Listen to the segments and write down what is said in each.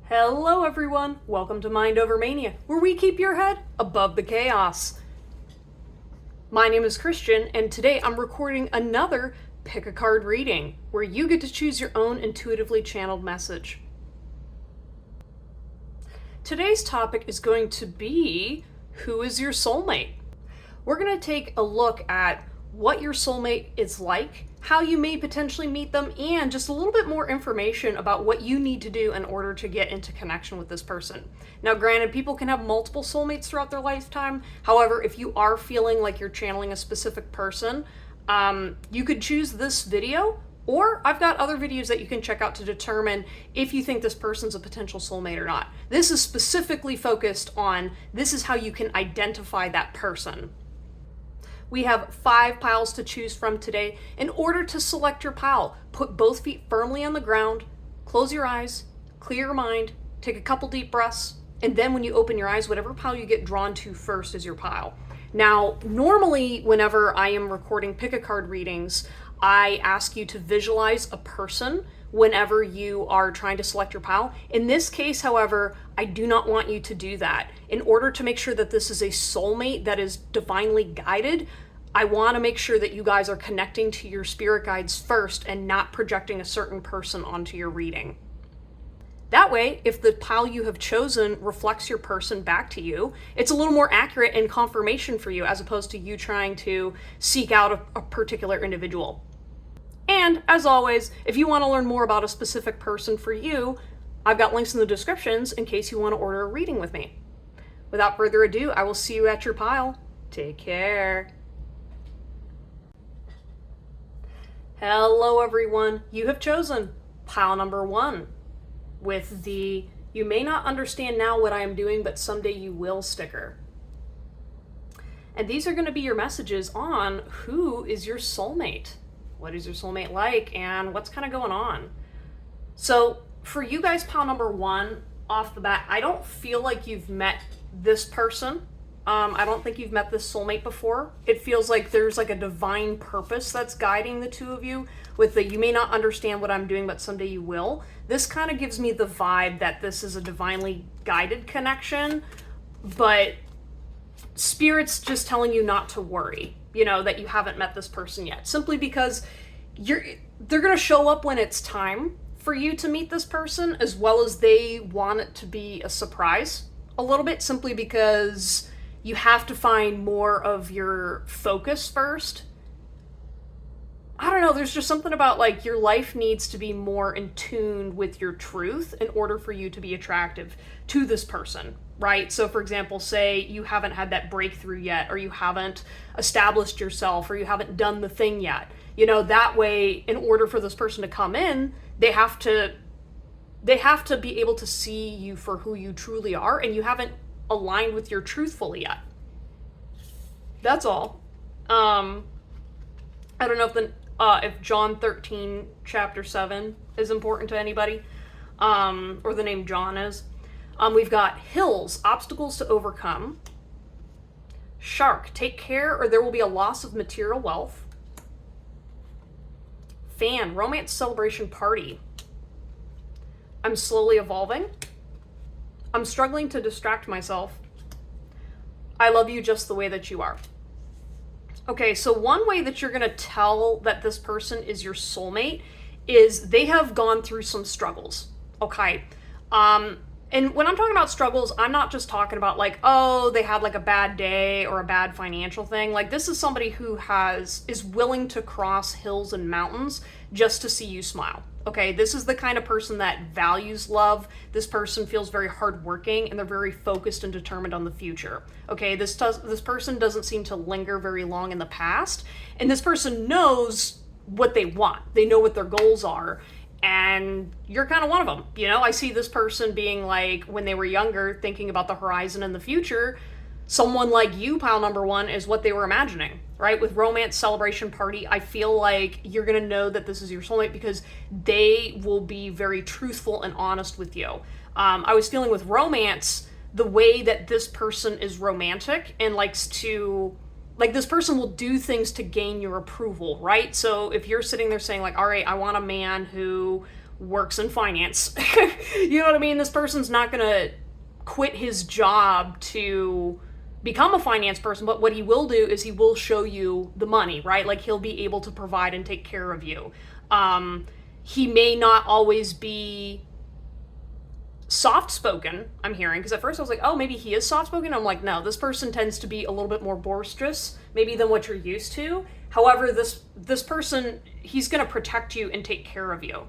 Hello everyone, welcome to Mindovermania, where we keep your head above the chaos. My name is Christian, and today I'm recording another Pick a Card reading, where you get to choose your own intuitively channeled message. Today's topic is going to be, who is your soulmate? We're going to take a look at what your soulmate is like, how you may potentially meet them, and just a little bit more information about what you need to do in order to get into connection with this person. Now, granted, people can have multiple soulmates throughout their lifetime. However, if you are feeling like you're channeling a specific person, you could choose this video, or I've got other videos that you can check out to determine if you think this person's a potential soulmate or not. This is specifically focused on, this is how you can identify that person. We have 5 piles to choose from today. In order to select your pile, put both feet firmly on the ground, close your eyes, clear your mind, take a couple deep breaths, and then when you open your eyes, whatever pile you get drawn to first is your pile. Now, normally whenever I am recording Pick a Card readings, I ask you to visualize a person whenever you are trying to select your pile. In this case, however, I do not want you to do that. In order to make sure that this is a soulmate that is divinely guided, I want to make sure that you guys are connecting to your spirit guides first and not projecting a certain person onto your reading. That way, if the pile you have chosen reflects your person back to you, it's a little more accurate and confirmation for you as opposed to you trying to seek out a particular individual. And as always, if you want to learn more about a specific person for you, I've got links in the descriptions in case you want to order a reading with me. Without further ado, I will see you at your pile. Take care. Hello everyone, you have chosen pile number 1 with the "You may not understand now what I am doing, but someday you will" sticker. And these are going to be your messages on who is your soulmate. What is your soulmate like, and what's kind of going on? So for you guys, pile number 1, off the bat, I don't feel like you've met this person. I don't think you've met this soulmate before. It feels like there's like a divine purpose that's guiding the two of you with the "you may not understand what I'm doing, but someday you will." This kind of gives me the vibe that this is a divinely guided connection, but Spirit's just telling you not to worry, that you haven't met this person yet, simply because they're going to show up when it's time for you to meet this person, as well as they want it to be a surprise a little bit, simply because you have to find more of your focus first. I don't know, there's just something about like your life needs to be more in tune with your truth in order for you to be attractive to this person, right? So for example, say you haven't had that breakthrough yet, or you haven't established yourself, or you haven't done the thing yet. That way, in order for this person to come in, they have to be able to see you for who you truly are, and you haven't aligned with your truth fully yet. That's all. I don't know if John 13 chapter 7 is important to anybody, or the name John is. We've got hills, obstacles to overcome. Shark, take care or there will be a loss of material wealth. Fan, romance celebration party. I'm slowly evolving. I'm struggling to distract myself. I love you just the way that you are. Okay, so one way that you're going to tell that this person is your soulmate is they have gone through some struggles, okay? And when I'm talking about struggles, I'm not just talking about like, oh, they had like a bad day or a bad financial thing. Like, this is somebody who is willing to cross hills and mountains just to see you smile. Okay, this is the kind of person that values love. This person feels very hardworking, and they're very focused and determined on the future. Okay, this person doesn't seem to linger very long in the past, and this person knows what they want. They know what their goals are, and you're kind of one of them. I see this person being like, when they were younger, thinking about the horizon and the future. Someone like you, pile number 1, is what they were imagining, right? With romance celebration party, I feel like you're going to know that this is your soulmate because they will be very truthful and honest with you. I was feeling with romance, the way that this person is romantic and likes to, like, this person will do things to gain your approval, right? So if you're sitting there saying like, all right, I want a man who works in finance. You know what I mean? This person's not going to quit his job to become a finance person, but what he will do is he will show you the money, right? Like he'll be able to provide and take care of you. He may not always be soft-spoken, I'm hearing, because at first I was like, oh, maybe he is soft-spoken. I'm like, no, this person tends to be a little bit more boisterous, maybe than what you're used to. However, this person, he's going to protect you and take care of you.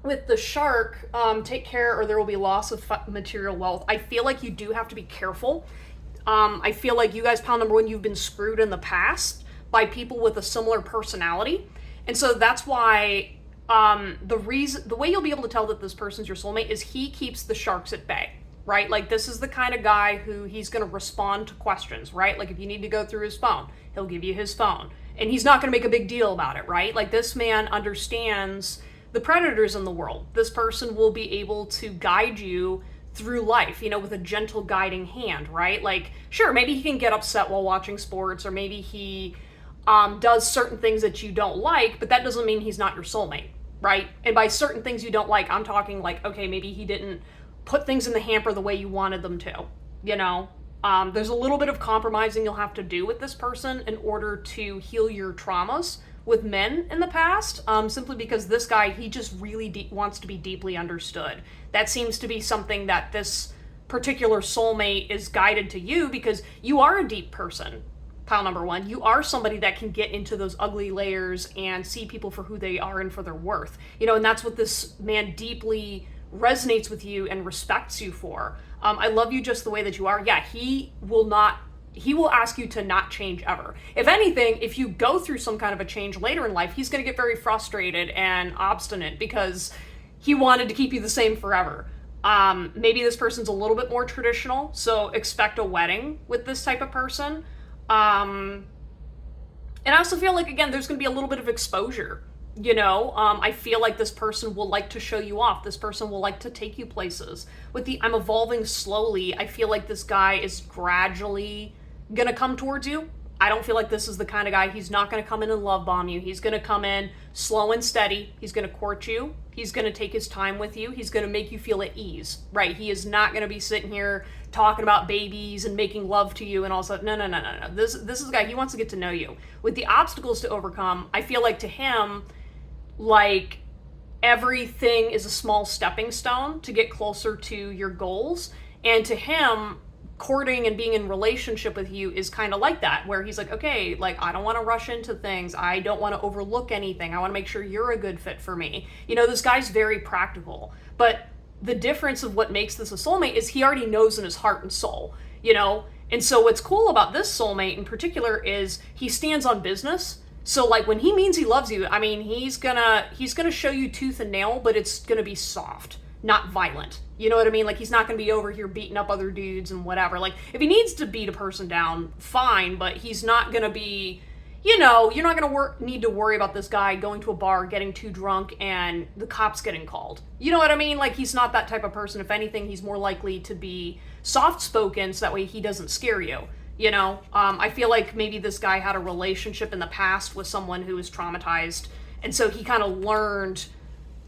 With the shark, take care or there will be loss of material wealth. I feel like you do have to be careful. I feel like you guys, pile number one, you've been screwed in the past by people with a similar personality. And so that's why the way you'll be able to tell that this person's your soulmate is he keeps the sharks at bay, right? Like this is the kind of guy who he's going to respond to questions, right? Like if you need to go through his phone, he'll give you his phone. And he's not going to make a big deal about it, right? Like this man understands the predators in the world. This person will be able to guide you through life, you know, with a gentle guiding hand, right? Like, sure, maybe he can get upset while watching sports, or maybe he does certain things that you don't like, but that doesn't mean he's not your soulmate, right? And by certain things you don't like, I'm talking like, okay, maybe he didn't put things in the hamper the way you wanted them to, you know? There's a little bit of compromising you'll have to do with this person in order to heal your traumas with men in the past, simply because this guy, he just really wants to be deeply understood. That seems to be something that this particular soulmate is guided to you, because you are a deep person, pile number one. You are somebody that can get into those ugly layers and see people for who they are and for their worth. You know, and that's what this man deeply resonates with you and respects you for. I love you just the way that you are. Yeah, he will ask you to not change ever. If anything, if you go through some kind of a change later in life, he's going to get very frustrated and obstinate because he wanted to keep you the same forever. Maybe this person's a little bit more traditional, so expect a wedding with this type of person. And I also feel like, again, there's going to be a little bit of exposure. You know, I feel like this person will like to show you off. This person will like to take you places. With the I'm evolving slowly, I feel like this guy is gradually gonna come towards you. I don't feel like this is the kind of guy, he's not gonna come in and love bomb you. He's gonna come in slow and steady. He's gonna court you. He's gonna take his time with you. He's gonna make you feel at ease, right? He is not gonna be sitting here talking about babies and making love to you and all that. No. This is a guy, he wants to get to know you. With the obstacles to overcome, I feel like to him, like everything is a small stepping stone to get closer to your goals. And to him, courting and being in relationship with you is kind of like that, where he's like, okay, like I don't want to rush into things. I don't want to overlook anything. I want to make sure you're a good fit for me. You know, this guy's very practical. But the difference of what makes this a soulmate is he already knows in his heart and soul, you know? And so what's cool about this soulmate in particular is he stands on business. So like when he means he loves you, I mean, he's gonna show you tooth and nail, but it's gonna be soft, not violent. You know what I mean? Like he's not gonna be over here beating up other dudes and whatever. Like if he needs to beat a person down, fine, but he's not gonna be, you know, you're not gonna need to worry about this guy going to a bar, getting too drunk, and the cops getting called. You know what I mean? Like he's not that type of person. If anything, he's more likely to be soft-spoken so that way he doesn't scare you. You know, I feel like maybe this guy had a relationship in the past with someone who was traumatized, and so he kind of learned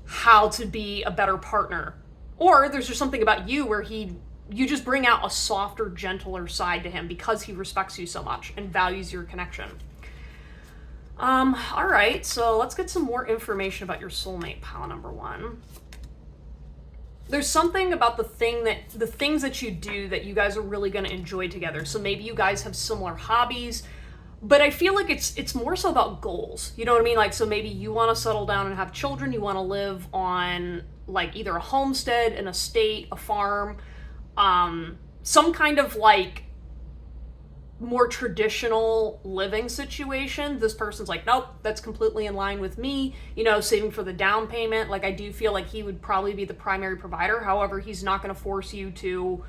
how to be a better partner. Or there's just something about you where you just bring out a softer, gentler side to him because he respects you so much and values your connection. All right, so let's get some more information about your soulmate, pile number one. There's something about the things that you do that you guys are really going to enjoy together. So maybe you guys have similar hobbies, but I feel like it's more so about goals. You know what I mean? Like, so maybe you want to settle down and have children. You want to live on like either a homestead, an estate, a farm, some kind of like more traditional living situation. This person's like, nope, that's completely in line with me, you know, saving for the down payment. Like I do feel like he would probably be the primary provider. However, he's not going to force you to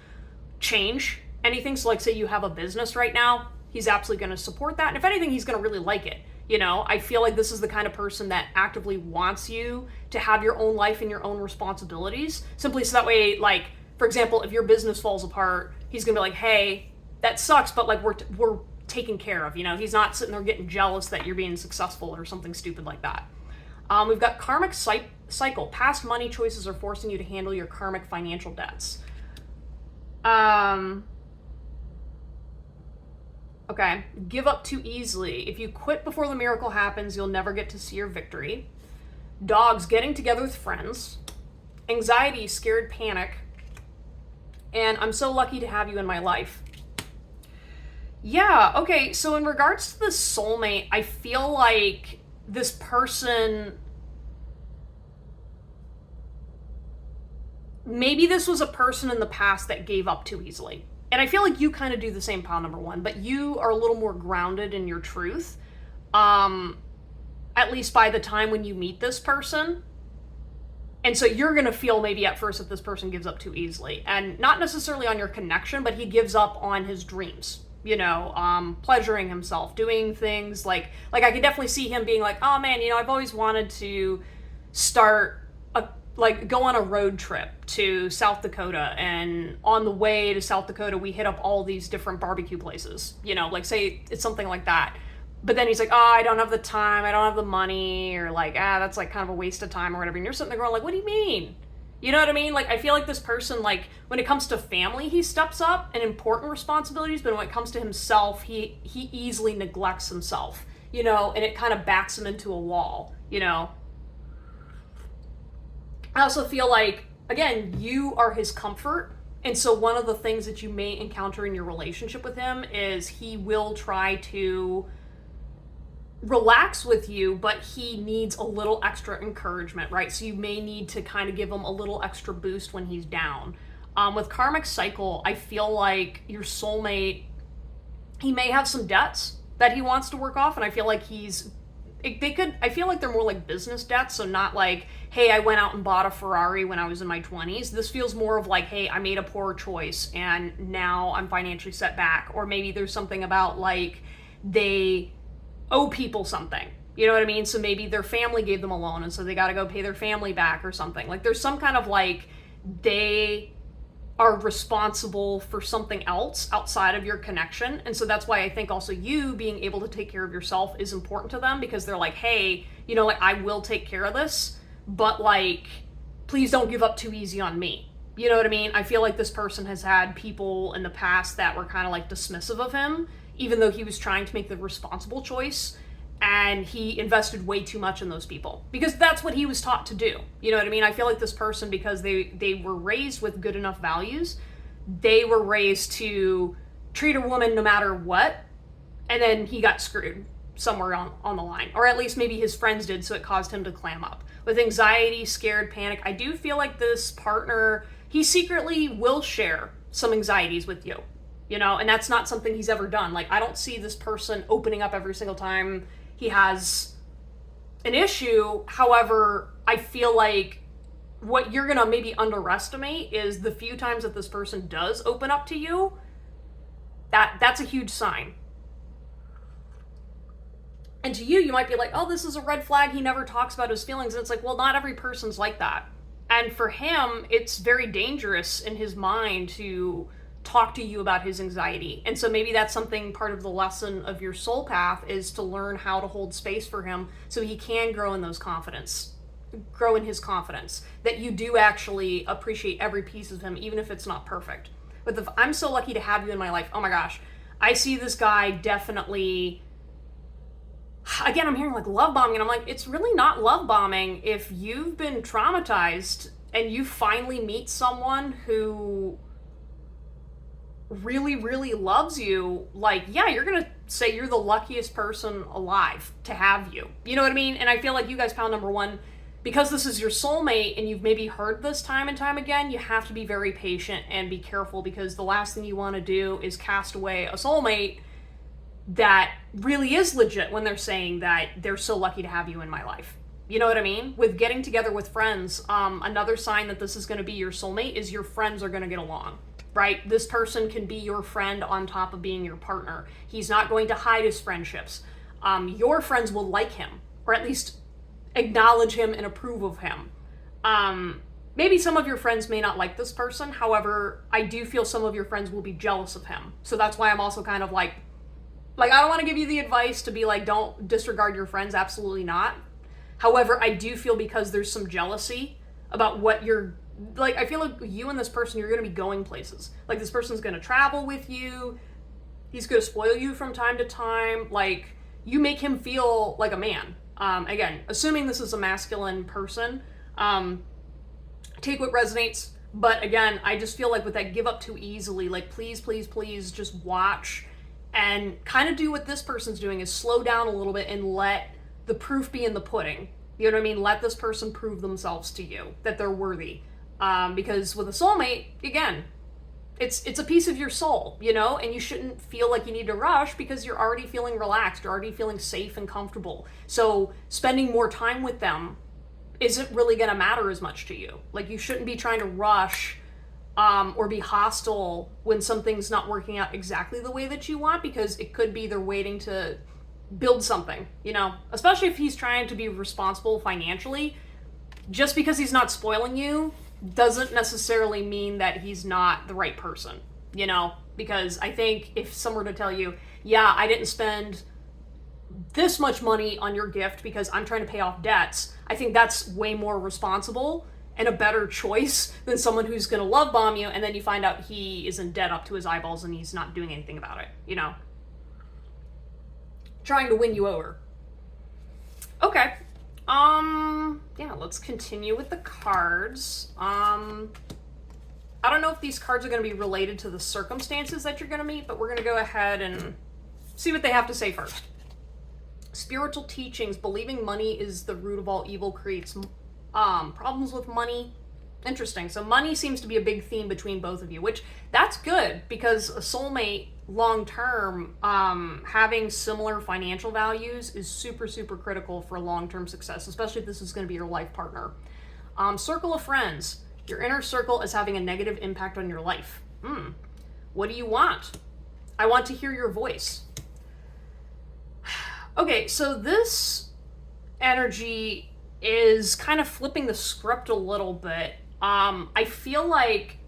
change anything. So like say you have a business right now, he's absolutely going to support that. And if anything, he's going to really like it. You know, I feel like this is the kind of person that actively wants you to have your own life and your own responsibilities, simply so that way, like, for example, if your business falls apart, he's going to be like, hey, that sucks, but like we're taken care of, you know? He's not sitting there getting jealous that you're being successful or something stupid like that. We've got karmic cycle. Past money choices are forcing you to handle your karmic financial debts. Okay, give up too easily. If you quit before the miracle happens, you'll never get to see your victory. Dogs, getting together with friends. Anxiety, scared, panic. And I'm so lucky to have you in my life. Yeah, okay, so in regards to the soulmate, I feel like this person, maybe this was a person in the past that gave up too easily. And I feel like you kind of do the same, pile number one, but you are a little more grounded in your truth. At least by the time when you meet this person. And so you're going to feel maybe at first that this person gives up too easily. And not necessarily on your connection, but he gives up on his dreams. You know, pleasuring himself, doing things like I could definitely see him being like, oh man, you know, I've always wanted to go on a road trip to South Dakota, and on the way to South Dakota, we hit up all these different barbecue places, you know, like say it's something like that. But then he's like, oh, I don't have the time, I don't have the money, or like, that's like kind of a waste of time or whatever. And you're sitting there going like, what do you mean? You know what I mean? Like, I feel like this person, like, when it comes to family, he steps up and important responsibilities, but when it comes to himself, he easily neglects himself, you know, and it kind of backs him into a wall, you know? I also feel like, again, you are his comfort, and so one of the things that you may encounter in your relationship with him is he will try to relax with you, but he needs a little extra encouragement, right? So you may need to kind of give him a little extra boost when he's down. With karmic cycle, I feel like your soulmate, he may have some debts that he wants to work off, and I feel like I feel like they're more like business debts, so not like, hey, I went out and bought a Ferrari when I was in my 20s. This feels more of like, hey, I made a poor choice and now I'm financially set back. Or maybe there's something about like they owe people something. You know what I mean? So maybe their family gave them a loan and so they got to go pay their family back or something. Like there's some kind of like they are responsible for something else outside of your connection. And so that's why I think also you being able to take care of yourself is important to them, because they're like, hey, you know, like I will take care of this, but like, please don't give up too easy on me. You know what I mean? I feel like this person has had people in the past that were kind of like dismissive of him, even though he was trying to make the responsible choice, and he invested way too much in those people because that's what he was taught to do. You know what I mean? I feel like this person, because they were raised with good enough values, they were raised to treat a woman no matter what, and then he got screwed somewhere on the line, or at least maybe his friends did, so it caused him to clam up. With anxiety, scared, panic, I do feel like this partner, he secretly will share some anxieties with you. You know, and that's not something he's ever done. Like, I don't see this person opening up every single time he has an issue. However, I feel like what you're gonna maybe underestimate is the few times that this person does open up to you, that's a huge sign. And to you, you might be like, oh, this is a red flag, he never talks about his feelings. And it's like, well, not every person's like that. And for him, it's very dangerous in his mind to talk to you about his anxiety. And so maybe that's something, part of the lesson of your soul path is to learn how to hold space for him so he can grow in his confidence, that you do actually appreciate every piece of him, even if it's not perfect. But I'm so lucky to have you in my life. Oh my gosh. I see this guy definitely, again, I'm hearing like love bombing, and I'm like, it's really not love bombing. If you've been traumatized and you finally meet someone who really, really loves you, like, yeah, you're gonna say you're the luckiest person alive to have you. You know what I mean? And I feel like you guys, pile number one, because this is your soulmate and you've maybe heard this time and time again, you have to be very patient and be careful, because the last thing you want to do is cast away a soulmate that really is legit when they're saying that they're so lucky to have you in my life. You know what I mean? With getting together with friends, another sign that this is going to be your soulmate is your friends are going to get along. Right? This person can be your friend on top of being your partner. He's not going to hide his friendships. Your friends will like him, or at least acknowledge him and approve of him. Maybe some of your friends may not like this person. However, I do feel some of your friends will be jealous of him. So that's why I'm also kind of like I don't want to give you the advice to be like, don't disregard your friends. Absolutely not. However, I do feel because there's some jealousy about what you're, like, I feel like you and this person, you're going to be going places. Like, this person's going to travel with you. He's going to spoil you from time to time. Like, you make him feel like a man. Again, assuming this is a masculine person, take what resonates. But again, I just feel like with that give up too easily, like, please, please, please just watch and kind of do what this person's doing, is slow down a little bit and let the proof be in the pudding. You know what I mean? Let this person prove themselves to you, that they're worthy. Because with a soulmate, again, it's a piece of your soul, you know, and you shouldn't feel like you need to rush because you're already feeling relaxed, you're already feeling safe and comfortable. So spending more time with them isn't really going to matter as much to you. Like, you shouldn't be trying to rush or be hostile when something's not working out exactly the way that you want, because it could be they're waiting to build something, you know, especially if he's trying to be responsible financially. Just because he's not spoiling you doesn't necessarily mean that he's not the right person, you know, because I think if someone were to tell you, yeah, I didn't spend this much money on your gift because I'm trying to pay off debts, I think that's way more responsible and a better choice than someone who's going to love bomb you and then you find out he is in debt up to his eyeballs and he's not doing anything about it, you know, trying to win you over. Okay. Yeah, let's continue with the cards. I don't know if these cards are going to be related to the circumstances that you're going to meet, but we're going to go ahead and see what they have to say first. Spiritual teachings, believing money is the root of all evil creates problems with money. Interesting. So money seems to be a big theme between both of you, which that's good, because a soulmate long term, having similar financial values is super, super critical for long-term success, especially if this is going to be your life partner. Circle of friends. Your inner circle is having a negative impact on your life. What do you want? I want to hear your voice. Okay, so this energy is kind of flipping the script a little bit. I feel like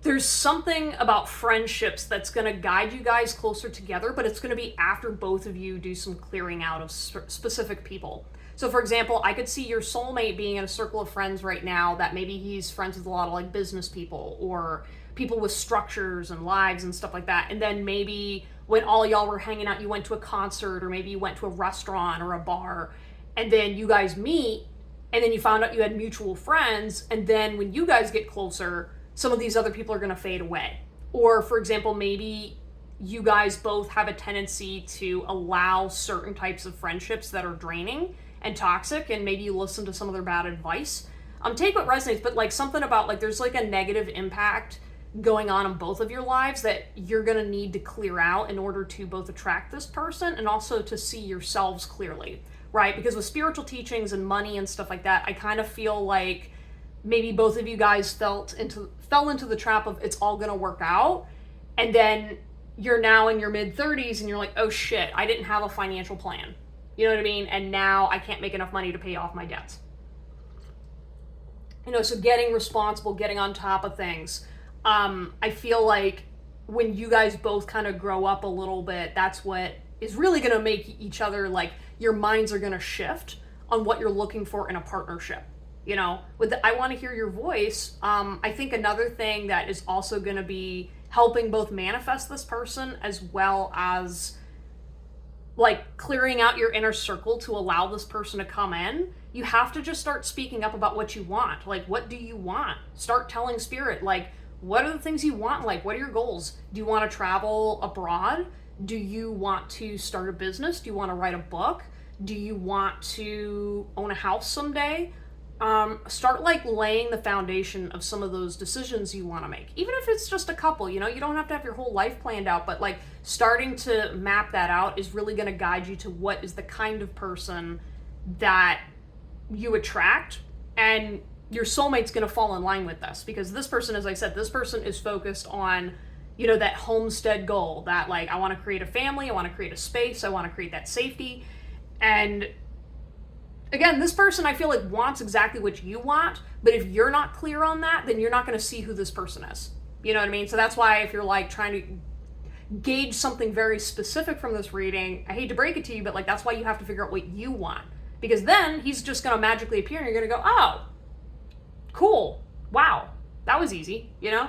there's something about friendships that's going to guide you guys closer together, but it's going to be after both of you do some clearing out of specific people. So for example, I could see your soulmate being in a circle of friends right now that maybe he's friends with a lot of like business people or people with structures and lives and stuff like that. And then maybe when all y'all were hanging out, you went to a concert or maybe you went to a restaurant or a bar, and then you guys meet and then you found out you had mutual friends. And then when you guys get closer, some of these other people are going to fade away. Or for example, maybe you guys both have a tendency to allow certain types of friendships that are draining and toxic, and maybe you listen to some of their bad advice. Take what resonates, but like something about like there's like a negative impact going on in both of your lives that you're going to need to clear out in order to both attract this person and also to see yourselves clearly, right? Because with spiritual teachings and money and stuff like that, I kind of feel like maybe both of you guys fell into the trap of it's all going to work out, and then you're now in your mid-30s and you're like, oh shit, I didn't have a financial plan. You know what I mean? And now I can't make enough money to pay off my debts. You know, so getting responsible, getting on top of things. I feel like when you guys both kind of grow up a little bit, that's what is really going to make each other, like, your minds are going to shift on what you're looking for in a partnership. You know, with the I want to hear your voice, I think another thing that is also going to be helping both manifest this person as well as like clearing out your inner circle to allow this person to come in, you have to just start speaking up about what you want. Like, what do you want? Start telling spirit, like, what are the things you want? Like, what are your goals? Do you want to travel abroad? Do you want to start a business? Do you want to write a book? Do you want to own a house someday? Start like laying the foundation of some of those decisions you want to make. Even if it's just a couple, you know, you don't have to have your whole life planned out, but like starting to map that out is really going to guide you to what is the kind of person that you attract, and your soulmate's going to fall in line with this, because this person, as I said, this person is focused on, you know, that homestead goal, that like, I want to create a family, I want to create a space, I want to create that safety. And again, this person I feel like wants exactly what you want, but if you're not clear on that, then you're not going to see who this person is. You know what I mean? So that's why if you're like trying to gauge something very specific from this reading, I hate to break it to you, but like that's why you have to figure out what you want Because then he's just going to magically appear and you're going to go, oh, cool. Wow. That was easy, you know?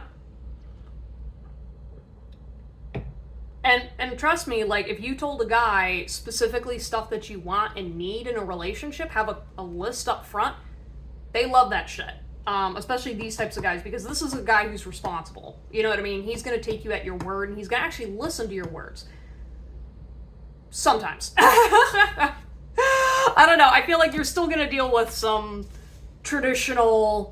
And trust me, like, if you told a guy specifically stuff that you want and need in a relationship, have a list up front, they love that shit. Especially these types of guys, because this is a guy who's responsible. You know what I mean? He's going to take you at your word, and he's going to actually listen to your words. Sometimes. I don't know. I feel like you're still going to deal with some traditional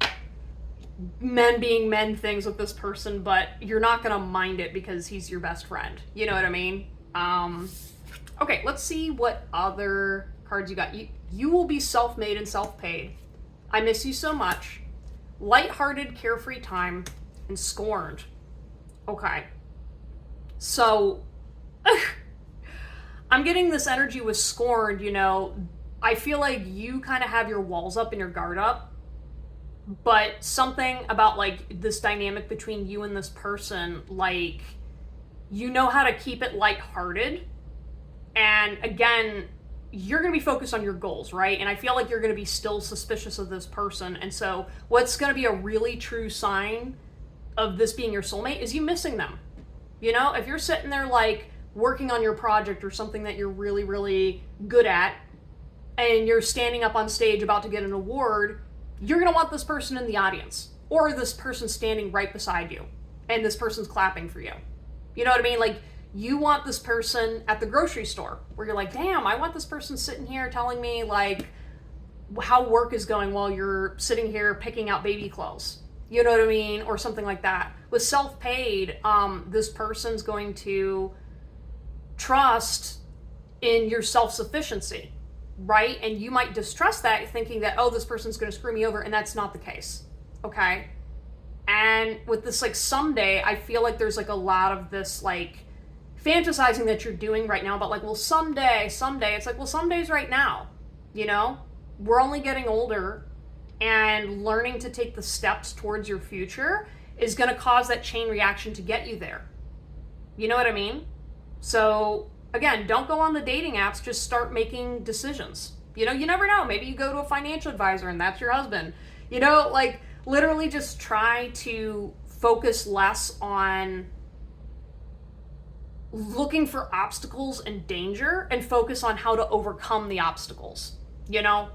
men being men things with this person, but you're not going to mind it because he's your best friend. You know what I mean? Okay, let's see what other cards you got. You will be self-made and self-paid. I miss you so much. Lighthearted, carefree time, and scorned. Okay. So, I'm getting this energy with scorned, you know. I feel like you kind of have your walls up and your guard up, but something about, like, this dynamic between you and this person, like, you know how to keep it lighthearted, and again, you're going to be focused on your goals, right? And I feel like you're going to be still suspicious of this person. And so what's going to be a really true sign of this being your soulmate is you missing them. You know, if you're sitting there like working on your project or something that you're really, really good at, and you're standing up on stage about to get an award, you're going to want this person in the audience, or this person standing right beside you and this person's clapping for you. You know what I mean? Like, you want this person at the grocery store where you're like, damn, I want this person sitting here telling me like how work is going while you're sitting here picking out baby clothes. You know what I mean? Or something like that. With self-paid, this person's going to trust in your self-sufficiency, right? And you might distrust that, thinking that, oh, this person's going to screw me over, and that's not the case. Okay? And with this like someday, I feel like there's like a lot of this like fantasizing that you're doing right now about like, well, someday. It's like, well, someday's right now, you know? We're only getting older, and learning to take the steps towards your future is going to cause that chain reaction to get you there. You know what I mean? So again, don't go on the dating apps, just start making decisions. You know, you never know. Maybe you go to a financial advisor and that's your husband. You know, like literally just try to focus less on looking for obstacles and danger and focus on how to overcome the obstacles, you know?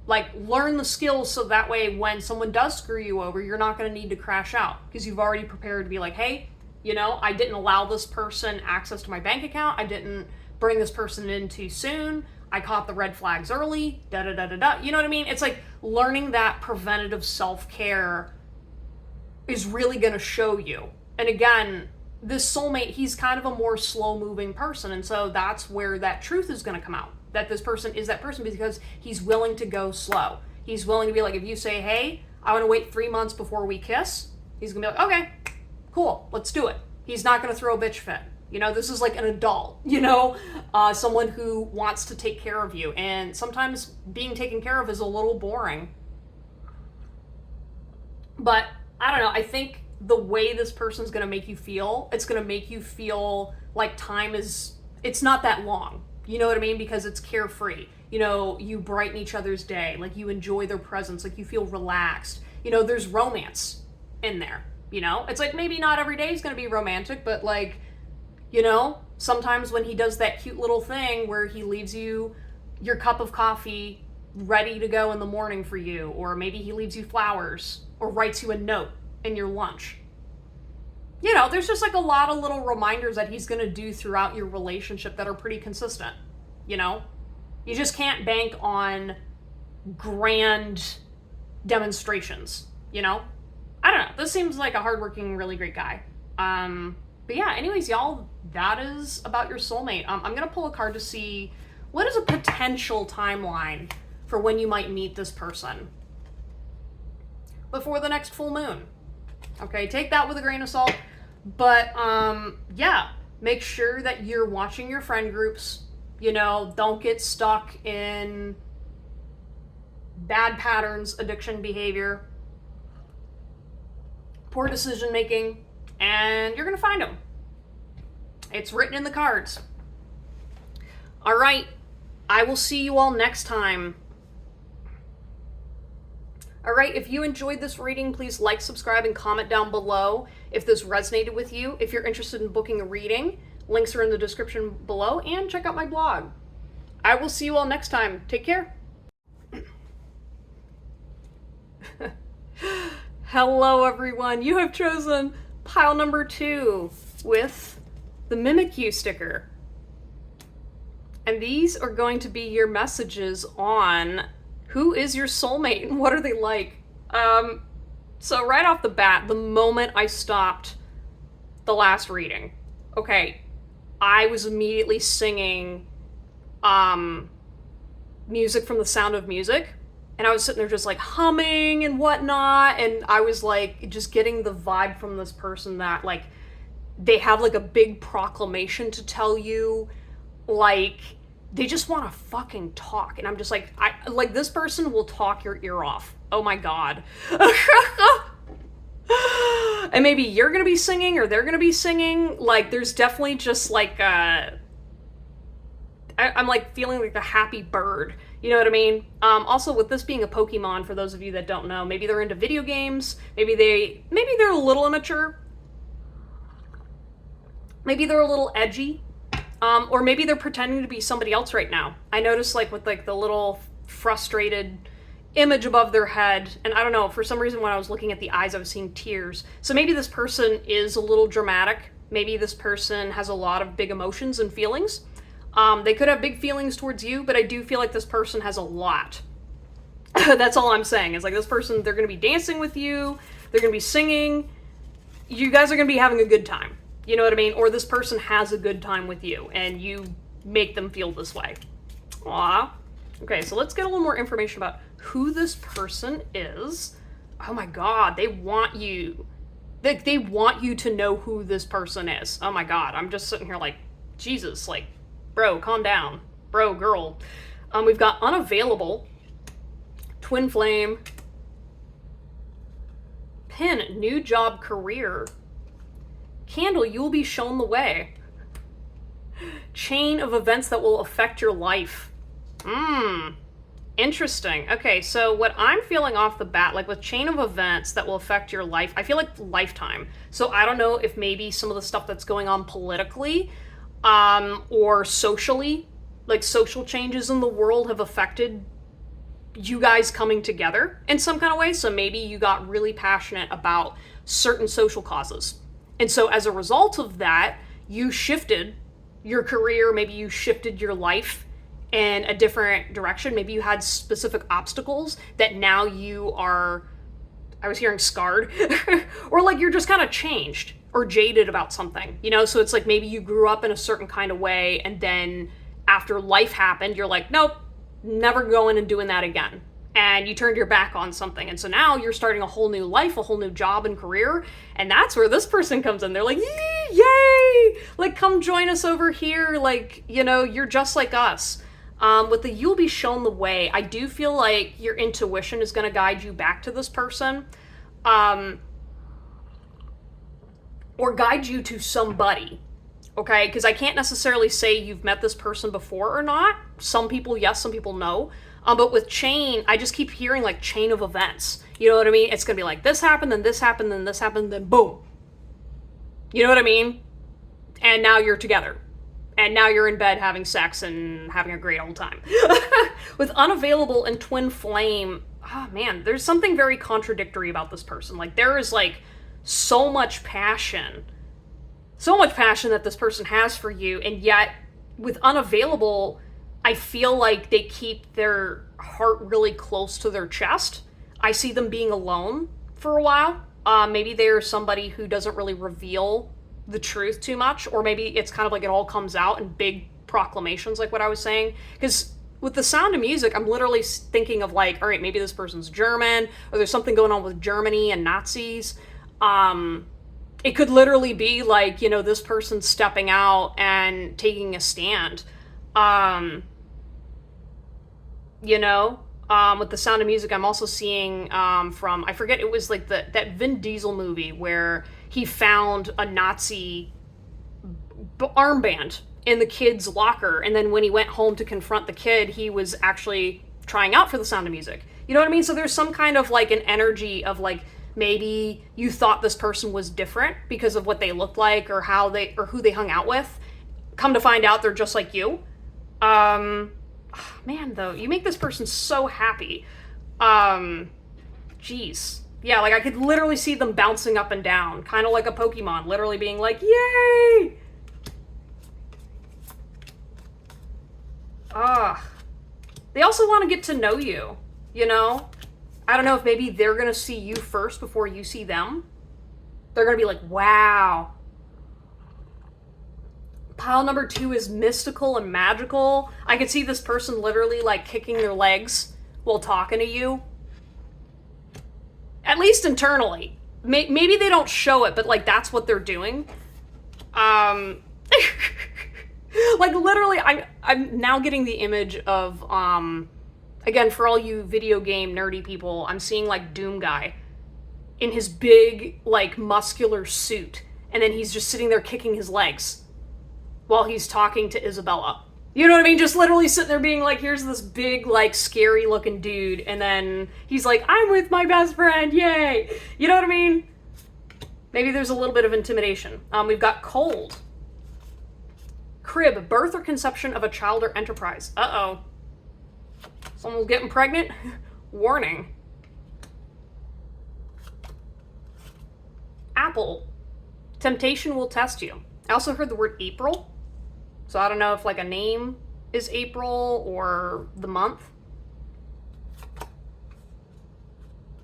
Like, learn the skills so that way when someone does screw you over, you're not going to need to crash out because you've already prepared to be like, hey, you know, I didn't allow this person access to my bank account. I didn't bring this person in too soon. I caught the red flags early, da-da-da-da-da. You know what I mean? It's like learning that preventative self-care is really going to show you. And again, this soulmate, he's kind of a more slow-moving person, and so that's where that truth is going to come out, that this person is that person because he's willing to go slow. He's willing to be like, if you say, hey, I want to wait 3 months before we kiss, he's going to be like, okay, cool, let's do it. He's not going to throw a bitch fit. You know, this is like an adult, you know, someone who wants to take care of you, and sometimes being taken care of is a little boring. But, I don't know, I think the way this person's going to make you feel, it's going to make you feel like time is, it's not that long. You know what I mean? Because it's carefree. You know, you brighten each other's day. Like, you enjoy their presence. Like, you feel relaxed. You know, there's romance in there. You know? It's like, maybe not every day is going to be romantic, but like, you know, sometimes when he does that cute little thing where he leaves you your cup of coffee ready to go in the morning for you, or maybe he leaves you flowers, or writes you a note in your lunch. You know, there's just like a lot of little reminders that he's going to do throughout your relationship that are pretty consistent. You know, you just can't bank on grand demonstrations, you know? I don't know. This seems like a hardworking, really great guy. But yeah, anyways, y'all, that is about your soulmate. I'm going to pull a card to see what is a potential timeline for when you might meet this person before the next full moon. Okay, take that with a grain of salt. But, yeah, make sure that you're watching your friend groups. You know, don't get stuck in bad patterns, addiction behavior, poor decision making, and you're going to find them. It's written in the cards. All right, I will see you all next time All right, if you enjoyed this reading, please like, subscribe, and comment down below if this resonated with you. If you're interested in booking a reading, links are in the description below, and check out my blog. I will see you all next time. Take care. Hello, everyone. You have chosen pile number 2 with the Mimic You sticker. And these are going to be your messages on who is your soulmate and what are they like. So right off the bat, the moment I stopped the last reading, okay, I was immediately singing music from The Sound of Music. And I was sitting there just like humming and whatnot. And I was like just getting the vibe from this person that like they have like a big proclamation to tell you. Like they just want to fucking talk. And I'm just like, like this person will talk your ear off. Oh my God. And maybe you're going to be singing or they're going to be singing. Like there's definitely just like, I'm like feeling like a happy bird. You know what I mean? Also, with this being a Pokemon, for those of you that don't know, maybe they're into video games. Maybe they're a little immature. Maybe they're a little edgy. Or maybe they're pretending to be somebody else right now. I noticed like with like the little frustrated image above their head. And I don't know, for some reason when I was looking at the eyes, I was seeing tears. So maybe this person is a little dramatic. Maybe this person has a lot of big emotions and feelings. They could have big feelings towards you, but I do feel like this person has a lot. That's all I'm saying. Is like this person, they're going to be dancing with you. They're going to be singing. You guys are going to be having a good time. You know what I mean? Or this person has a good time with you and you make them feel this way. Aw. Okay, so let's get a little more information about who this person is. Oh my God, they want you. They want you to know who this person is. Oh my God, I'm just sitting here like, Jesus, like, bro, calm down. Bro, girl. We've got unavailable, twin flame, pin, new job, career, candle, you will be shown the way, chain of events that will affect your life. Interesting. Okay, so what I'm feeling off the bat, like with chain of events that will affect your life, I feel like lifetime. So I don't know if maybe some of the stuff that's going on politically, or socially, like social changes in the world have affected you guys coming together in some kind of way. So maybe you got really passionate about certain social causes. And so as a result of that, you shifted your career, maybe you shifted your life in a different direction. Maybe you had specific obstacles that now you are, I was hearing scarred, or like you're just kind of changed or jaded about something, you know? So it's like maybe you grew up in a certain kind of way and then after life happened, you're like, nope, never going and doing that again. And you turned your back on something. And so now you're starting a whole new life, a whole new job and career. And that's where this person comes in. They're like, yay! Like, come join us over here. Like, you know, you're just like us. With the you'll be shown the way, I do feel like your intuition is going to guide you back to this person. Or guide you to somebody. Okay? Because I can't necessarily say you've met this person before or not. Some people, yes, some people, no. But with chain, I just keep hearing like chain of events. You know what I mean? It's going to be like this happened, then this happened, then this happened, then boom. You know what I mean? And now you're together. And now you're in bed having sex and having a great old time. With unavailable and twin flame, oh man, there's something very contradictory about this person. Like there is like so much passion that this person has for you. And yet with unavailable, I feel like they keep their heart really close to their chest. I see them being alone for a while. Maybe they're somebody who doesn't really reveal the truth too much, or maybe it's kind of like it all comes out in big proclamations like what I was saying. Because with The Sound of Music, I'm literally thinking of like, all right, maybe this person's German, or there's something going on with Germany and Nazis. It could literally be like, you know, this person stepping out and taking a stand. You know, with The Sound of Music, I'm also seeing from, I forget, it was like that Vin Diesel movie where he found a Nazi armband in the kid's locker, and then when he went home to confront the kid, he was actually trying out for The Sound of Music. You know what I mean? So there's some kind of like an energy of like, maybe you thought this person was different because of what they looked like or who they hung out with. Come to find out they're just like you. Man, though, you make this person so happy. Jeez. Yeah, like I could literally see them bouncing up and down, kind of like a Pokemon, literally being like, yay! They also want to get to know you, you know? I don't know if maybe they're going to see you first before you see them. They're going to be like, wow. Pile number 2 is mystical and magical. I could see this person literally like kicking their legs while talking to you. At least internally. Maybe they don't show it, but like that's what they're doing. Like literally, I'm now getting the image of, again, for all you video game nerdy people, I'm seeing like Doom Guy in his big, like, muscular suit. And then he's just sitting there kicking his legs while he's talking to Isabella. You know what I mean? Just literally sitting there being like, here's this big, like, scary looking dude. And then he's like, I'm with my best friend, yay! You know what I mean? Maybe there's a little bit of intimidation. We've got cold. Crib, birth or conception of a child or enterprise. Uh-oh. Someone's getting pregnant? Warning. Apple. Temptation will test you. I also heard the word April. So I don't know if like a name is April or the month.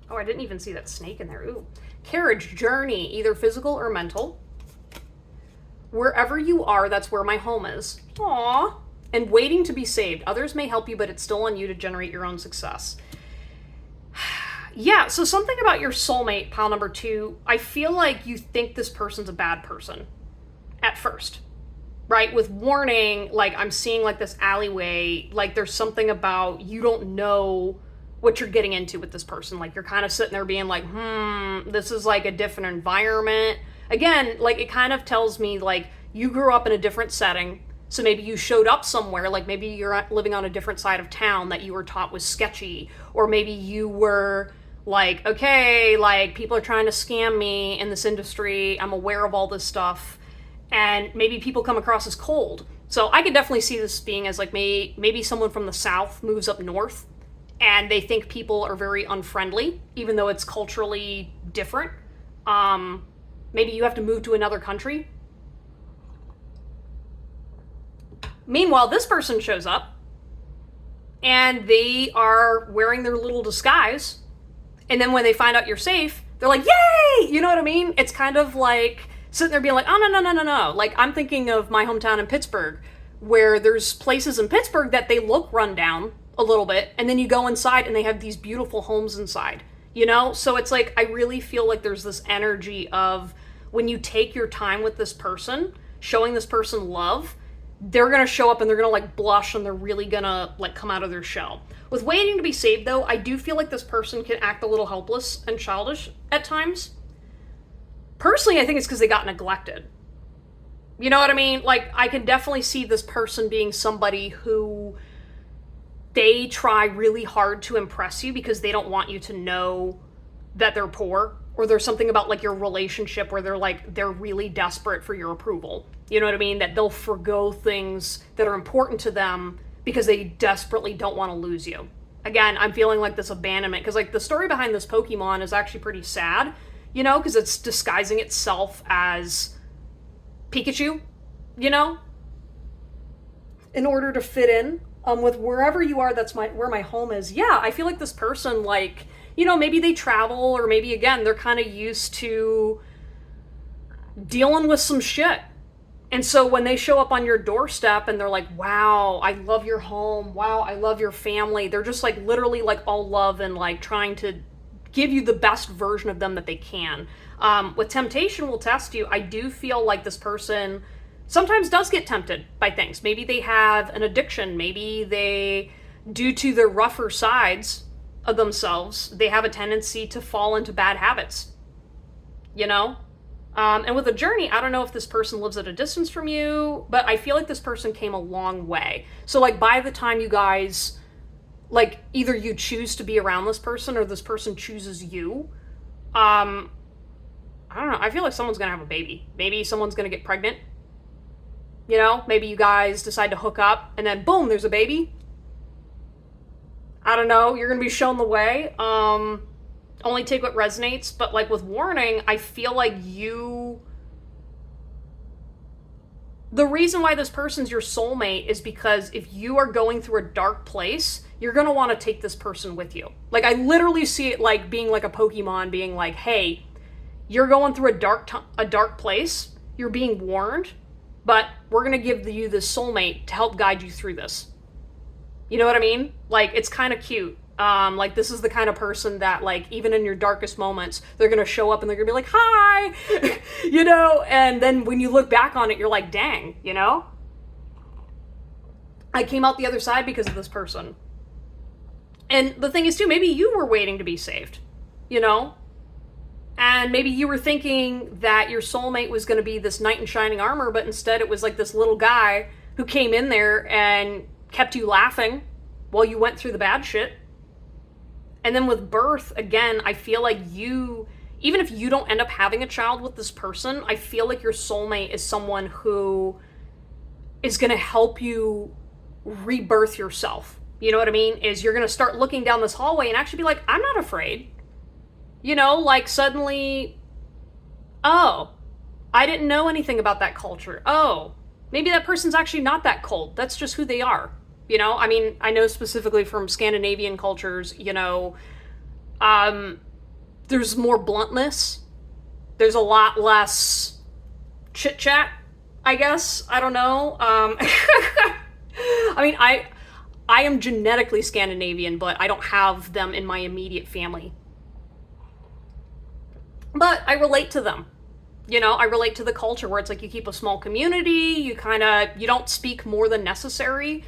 Oh, I didn't even see that snake in there. Ooh. Carriage, journey, either physical or mental. Wherever you are, that's where my home is. Aww. And waiting to be saved. Others may help you, but it's still on you to generate your own success. Yeah, so something about your soulmate, pile number 2, I feel like you think this person's a bad person at first, right? With warning, like I'm seeing like this alleyway, like there's something about you don't know what you're getting into with this person. Like you're kind of sitting there being like, this is like a different environment. Again, like it kind of tells me like you grew up in a different setting. So maybe you showed up somewhere, like maybe you're living on a different side of town that you were taught was sketchy. Or maybe you were like, okay, like people are trying to scam me in this industry. I'm aware of all this stuff. And maybe people come across as cold. So I could definitely see this being as like maybe someone from the South moves up north and they think people are very unfriendly, even though it's culturally different. Maybe you have to move to another country. Meanwhile, this person shows up and they are wearing their little disguise. And then when they find out you're safe, they're like, yay! You know what I mean? It's kind of like sitting there being like, oh, no. Like, I'm thinking of my hometown in Pittsburgh, where there's places in Pittsburgh that they look run down a little bit. And then you go inside and they have these beautiful homes inside, you know? So it's like, I really feel like there's this energy of when you take your time with this person, showing this person love, they're going to show up and they're going to like blush and they're really going to like come out of their shell. With waiting to be saved though, I do feel like this person can act a little helpless and childish at times. Personally, I think it's because they got neglected. You know what I mean? Like I can definitely see this person being somebody who they try really hard to impress you because they don't want you to know that they're poor, or there's something about like your relationship where they're really desperate for your approval. You know what I mean? That they'll forgo things that are important to them because they desperately don't want to lose you. Again, I'm feeling like this abandonment because like the story behind this Pokemon is actually pretty sad, you know, because it's disguising itself as Pikachu, you know, in order to fit in with wherever you are. That's where my home is. Yeah, I feel like this person, like, you know, maybe they travel, or maybe again they're kind of used to dealing with some shit. And so when they show up on your doorstep and they're like, wow, I love your home. Wow, I love your family. They're just like literally like all love and like trying to give you the best version of them that they can. With temptation will test you, I do feel like this person sometimes does get tempted by things. Maybe they have an addiction. Maybe they, due to their rougher sides of themselves, they have a tendency to fall into bad habits, you know? And with a journey, I don't know if this person lives at a distance from you, but I feel like this person came a long way. So like by the time you guys like either you choose to be around this person or this person chooses you. I don't know. I feel like someone's gonna have a baby. Maybe someone's gonna get pregnant. You know, maybe you guys decide to hook up and then boom, there's a baby. I don't know. You're gonna be shown the way. Only take what resonates. But like with warning, I feel like the reason why this person's your soulmate is because if you are going through a dark place, you're going to want to take this person with you. Like, I literally see it like being like a Pokemon being like, hey, you're going through a dark place. You're being warned, but we're going to give you this soulmate to help guide you through this. You know what I mean? Like, it's kind of cute. Like, this is the kind of person that, like, even in your darkest moments, they're gonna show up and they're gonna be like, hi! You know? And then when you look back on it, you're like, dang, you know? I came out the other side because of this person. And the thing is, too, maybe you were waiting to be saved, you know? And maybe you were thinking that your soulmate was gonna be this knight in shining armor, but instead it was like this little guy who came in there and kept you laughing while you went through the bad shit. And then with birth, again, I feel like even if you don't end up having a child with this person, I feel like your soulmate is someone who is going to help you rebirth yourself. You know what I mean? Is you're going to start looking down this hallway and actually be like, I'm not afraid. You know, like suddenly, oh, I didn't know anything about that culture. Oh, maybe that person's actually not that cold. That's just who they are. You know, I mean, I know specifically from Scandinavian cultures, you know, there's more bluntness. There's a lot less chit-chat, I guess. I don't know. I mean, I am genetically Scandinavian, but I don't have them in my immediate family. But I relate to them. You know, I relate to the culture where it's like you keep a small community, you don't speak more than necessary.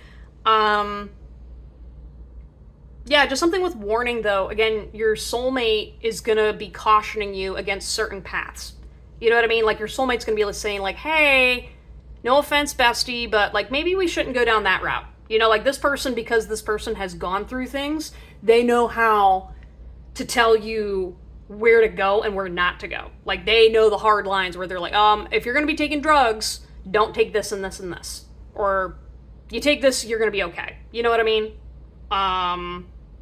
Yeah, just something with warning though. Again, your soulmate is gonna be cautioning you against certain paths. You know what I mean? Like your soulmate's gonna be saying like, hey, no offense, bestie, but like maybe we shouldn't go down that route. You know, like this person, because this person has gone through things, they know how to tell you where to go and where not to go. Like they know the hard lines where they're like, if you're gonna be taking drugs, don't take this and this and this. Or you take this, you're gonna be okay. You know what I mean?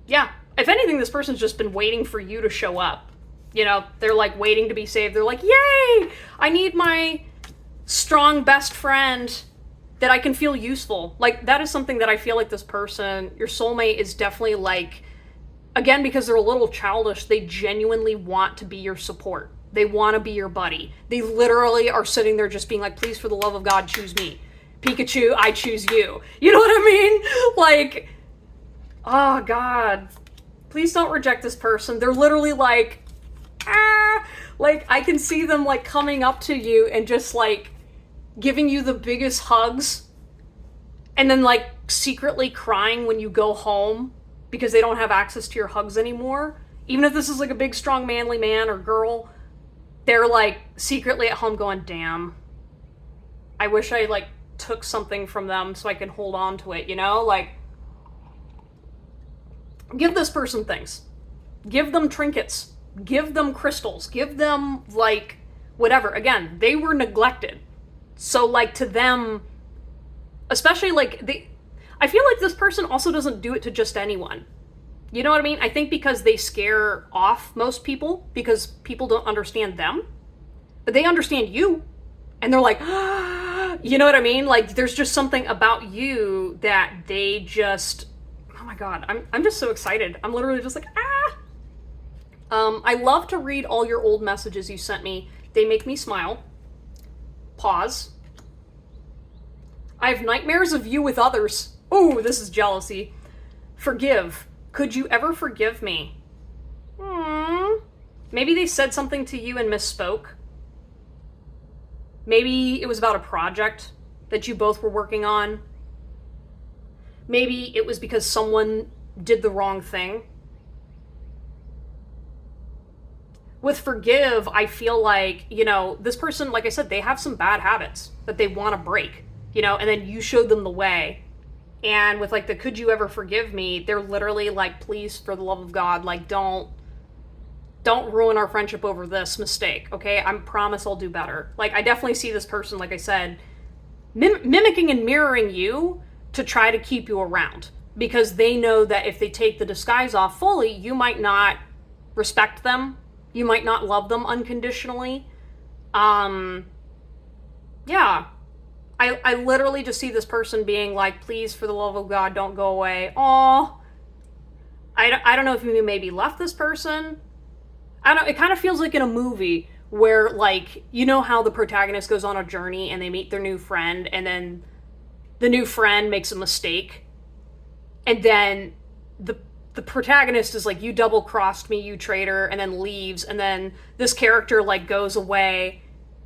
Yeah. If anything, this person's just been waiting for you to show up. You know, they're like waiting to be saved. They're like, yay! I need my strong best friend that I can feel useful. Like, that is something that I feel like this person, your soulmate, is definitely like, again, because they're a little childish, they genuinely want to be your support. They want to be your buddy. They literally are sitting there just being like, please, for the love of God, choose me. Pikachu, I choose you. You know what I mean? Like, oh God, please don't reject this person. They're literally like, like I can see them like coming up to you and just like giving you the biggest hugs and then like secretly crying when you go home because they don't have access to your hugs anymore. Even if this is like a big, strong, manly man or girl, they're like secretly at home going, damn, I wish I like took something from them so I can hold on to it, you know? Like, give this person things. Give them trinkets. Give them crystals. Give them, like, whatever. Again, they were neglected. So, like, to them, especially, like, I feel like this person also doesn't do it to just anyone. You know what I mean? I think because they scare off most people, because people don't understand them. But they understand you. And they're like, you know what I mean? Like, there's just something about you that they just, oh my God, I'm just so excited. I'm literally just like, I love to read all your old messages you sent me. They make me smile. Pause. I have nightmares of you with others. Oh, this is jealousy. Forgive. Could you ever forgive me? Maybe they said something to you and misspoke. Maybe it was about a project that you both were working on. Maybe it was because someone did the wrong thing. With forgive, I feel like, you know, this person, like I said, they have some bad habits that they want to break, you know, and then you showed them the way And with like the could you ever forgive me, they're literally like, please, for the love of God, like don't ruin our friendship over this mistake, okay? I promise I'll do better. Like, I definitely see this person, like I said, mimicking and mirroring you to try to keep you around, because they know that if they take the disguise off fully, you might not respect them, you might not love them unconditionally. Yeah. I literally just see this person being like, please, for the love of God, don't go away. Aw. I don't know if you maybe left this person. I don't. It kind of feels like in a movie where, like, you know how the protagonist goes on a journey and they meet their new friend, and then the new friend makes a mistake, and then the protagonist is like, you double-crossed me, you traitor, and then leaves, and then this character, like, goes away,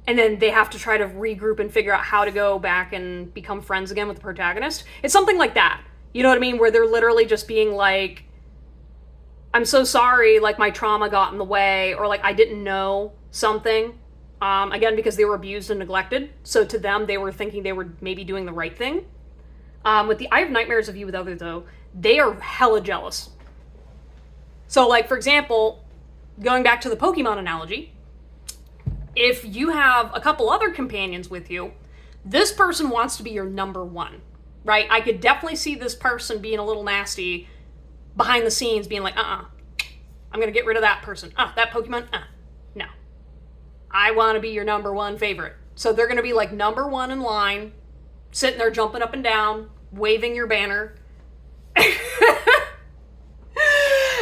and then they have to try to regroup and figure out how to go back and become friends again with the protagonist. It's something like that. You know what I mean? Where they're literally just being like, I'm so sorry, like, my trauma got in the way, or, like, I didn't know something. Again, because they were abused and neglected. So to them, they were thinking they were maybe doing the right thing. With the I Have Nightmares of You with Others, though, they are hella jealous. So, like, for example, going back to the Pokemon analogy, if you have a couple other companions with you, this person wants to be your number one, right? I could definitely see this person being a little nasty behind the scenes, being like, I'm going to get rid of that person. That Pokemon, no. I want to be your number one favorite. So they're going to be like number one in line, sitting there jumping up and down, waving your banner.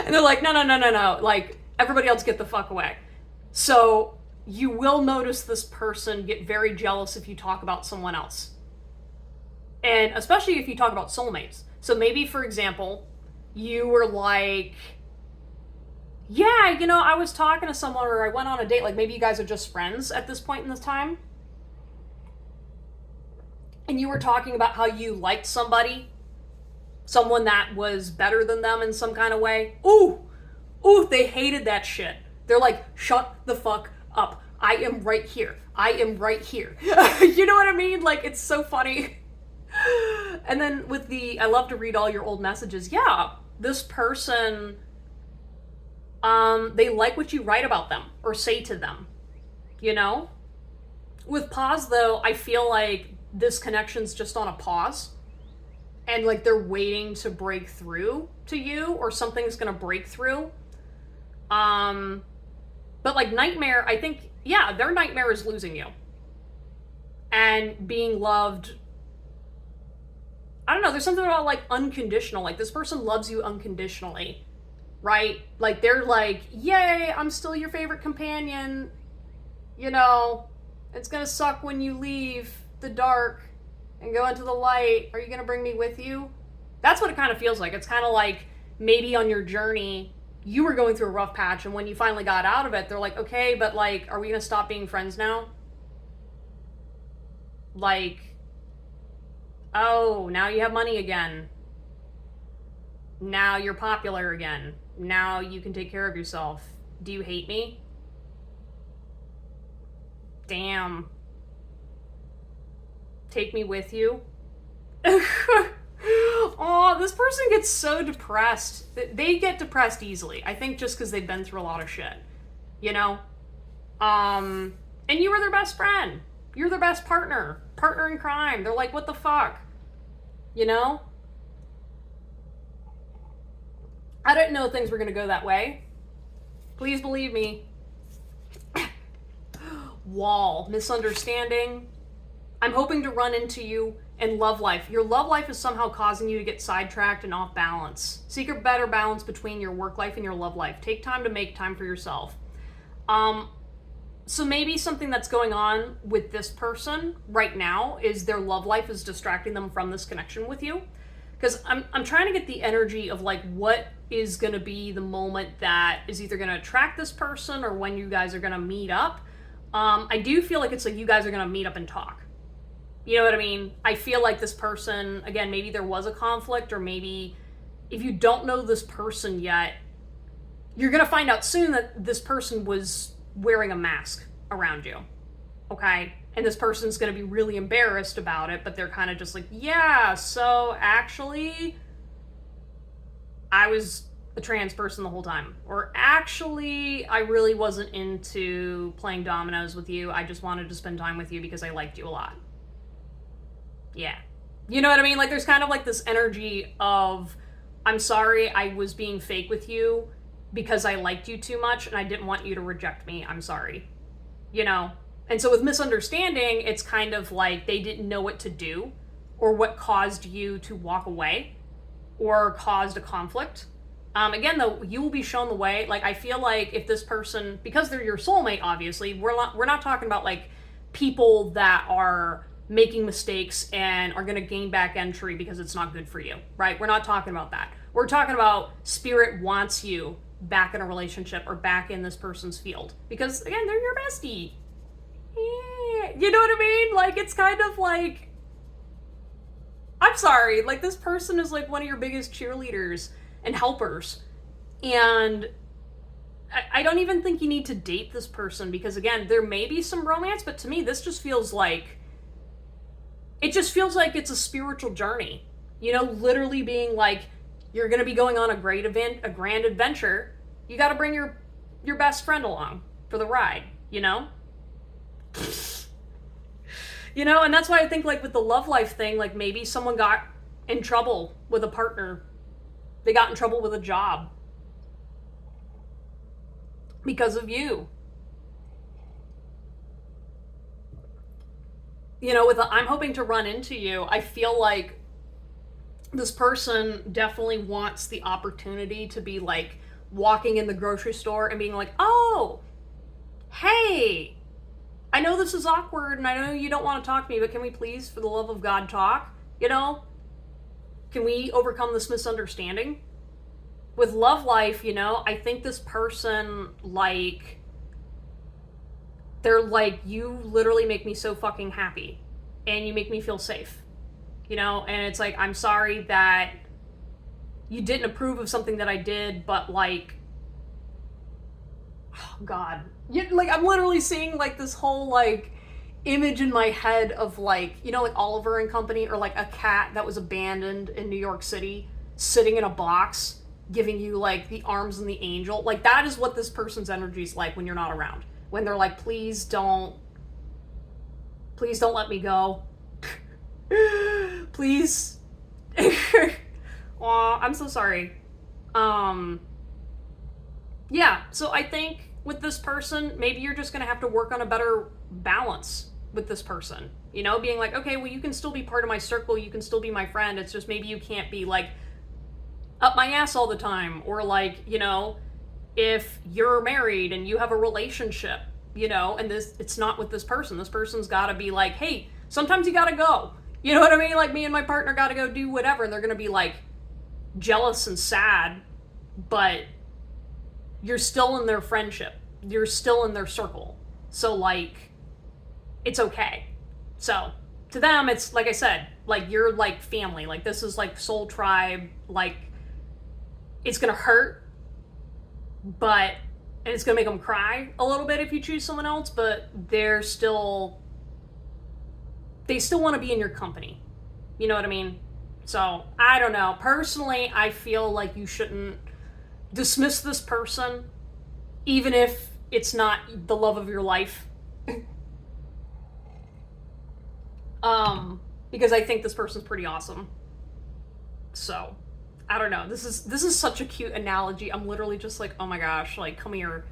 And they're like, no. Like, everybody else get the fuck away. So you will notice this person get very jealous if you talk about someone else. And especially if you talk about soulmates. So maybe, for example, you were like, yeah, you know, I was talking to someone, or I went on a date. Like, maybe you guys are just friends at this point in this time. And you were talking about how you liked somebody, someone that was better than them in some kind of way. Ooh, they hated that shit. They're like, shut the fuck up. I am right here. You know what I mean? Like, it's so funny. And then with the, I love to read all your old messages. Yeah, this person, they like what you write about them or say to them, you know? With pause, though, I feel like this connection's just on a pause. And, like, they're waiting to break through to you, or something's gonna break through. But, like, Nightmare, I think, yeah, their nightmare is losing you. And being loved, I don't know, there's something about, like, unconditional. Like, this person loves you unconditionally, right? Like, they're like, yay, I'm still your favorite companion. You know, it's gonna suck when you leave the dark and go into the light. Are you gonna bring me with you? That's what it kind of feels like. It's kind of like maybe on your journey, you were going through a rough patch, and when you finally got out of it, they're like, okay, but, like, are we gonna stop being friends now? Like, oh, now you have money again. Now you're popular again. Now you can take care of yourself. Do you hate me? Damn. Take me with you? Oh, this person gets so depressed. They get depressed easily. I think just because they've been through a lot of shit. You know? And you were their best friend. You're their best partner. Partner in crime. They're like, what the fuck? You know? I didn't know things were going to go that way. Please believe me. Wall. Misunderstanding. I'm hoping to run into you in love life. Your love life is somehow causing you to get sidetracked and off balance. Seek a better balance between your work life and your love life. Take time to make time for yourself. So maybe something that's going on with this person right now is their love life is distracting them from this connection with you. Because I'm trying to get the energy of, like, what is going to be the moment that is either going to attract this person or when you guys are going to meet up. I do feel like it's like you guys are going to meet up and talk. You know what I mean? I feel like this person, again, maybe there was a conflict, or maybe if you don't know this person yet, you're going to find out soon that this person was wearing a mask around you. Okay? And this person's going to be really embarrassed about it, but they're kind of just like, yeah, so actually, I was a trans person the whole time. Or actually, I really wasn't into playing dominoes with you. I just wanted to spend time with you because I liked you a lot. Yeah. You know what I mean? Like, there's kind of like this energy of, I'm sorry I was being fake with you because I liked you too much and I didn't want you to reject me. I'm sorry. You know? And so with misunderstanding, it's kind of like they didn't know what to do or what caused you to walk away or caused a conflict. Again, though, you will be shown the way. Like, I feel like if this person, because they're your soulmate, obviously, we're not talking about like people that are making mistakes and are going to gain back entry because it's not good for you, right? We're not talking about that. We're talking about spirit wants you back in a relationship or back in this person's field because, again, they're your bestie. Yeah. You know what I mean? Like, it's kind of like, I'm sorry, like, this person is like one of your biggest cheerleaders and helpers. And I don't even think you need to date this person because, again, there may be some romance, but to me, this just feels like, it just feels like it's a spiritual journey. You know, literally being like, you're going to be going on a great event, a grand adventure. You got to bring your best friend along for the ride, you know? You know, and that's why I think, like, with the love life thing, like, maybe someone got in trouble with a partner. They got in trouble with a job because of you. You know, I'm hoping to run into you. I feel like this person definitely wants the opportunity to be, like, walking in the grocery store and being like, oh, hey, I know this is awkward and I know you don't want to talk to me, but can we please, for the love of God, talk? You know? Can we overcome this misunderstanding? With love life, you know, I think this person, like, they're like, you literally make me so fucking happy and you make me feel safe, you know? And it's like, I'm sorry that you didn't approve of something that I did, but, like, oh God, like, I'm literally seeing, like, this whole, like, image in my head of, like, you know, like Oliver and Company, or like a cat that was abandoned in New York City sitting in a box giving you, like, the arms and the angel. Like, that is what this person's energy is like when you're not around. When they're like, please don't let me go. Please. Aw, I'm so sorry. Yeah, so I think with this person, maybe you're just gonna have to work on a better balance with this person. You know, being like, okay, well, you can still be part of my circle, you can still be my friend, it's just maybe you can't be, like, up my ass all the time. Or, like, you know, if you're married and you have a relationship, you know, and it's not with this person's gotta be like, hey, sometimes you gotta go. You know what I mean? Like, me and my partner gotta go do whatever, and they're gonna be, like, jealous and sad, but you're still in their friendship. You're still in their circle. So, like, it's okay. So, to them, it's, like I said, like, you're, like, family. Like, this is, like, soul tribe. Like, it's gonna hurt, but, and it's gonna make them cry a little bit if you choose someone else, but they still want to be in your company. You know what I mean? So, I don't know. Personally, I feel like you shouldn't dismiss this person, even if it's not the love of your life. Because I think this person's pretty awesome. So, I don't know. This is such a cute analogy. I'm literally just like, oh my gosh, like, come here.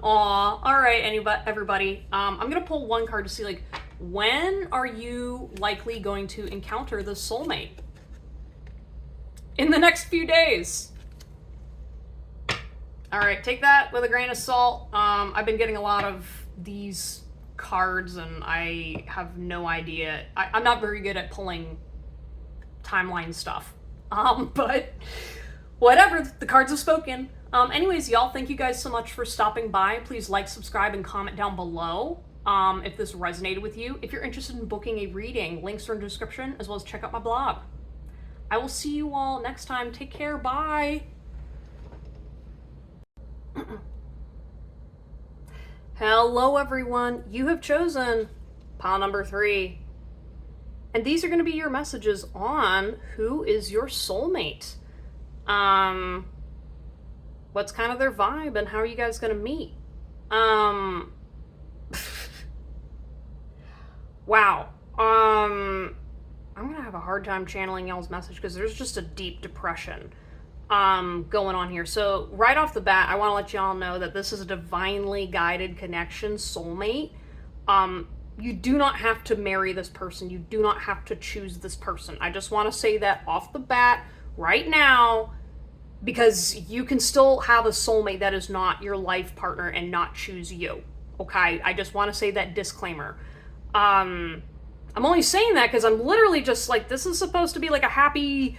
Aw. Alright, everybody. I'm gonna pull one card to see, like, when are you likely going to encounter the soulmate? In the next few days. Alright, take that with a grain of salt. I've been getting a lot of these cards and I have no idea. I'm not very good at pulling timeline stuff. But whatever, the cards have spoken. Anyways, y'all, thank you guys so much for stopping by. Please like, subscribe, and comment down below if this resonated with you. If you're interested in booking a reading, links are in the description, as well as check out my blog. I will see you all next time. Take care. Bye. Hell Hello, everyone. You have chosen pile number 3. And these are going to be your messages on who is your soulmate. What's kind of their vibe and how are you guys going to meet? Wow. I'm going to have a hard time channeling y'all's message because there's just a deep depression going on here. So right off the bat, I want to let y'all know that this is a divinely guided connection, soulmate. You do not have to marry this person. You do not have to choose this person. I just want to say that off the bat right now, because you can still have a soulmate that is not your life partner and not choose you. Okay? I just want to say that disclaimer. I'm only saying that because I'm literally just like, this is supposed to be like a happy,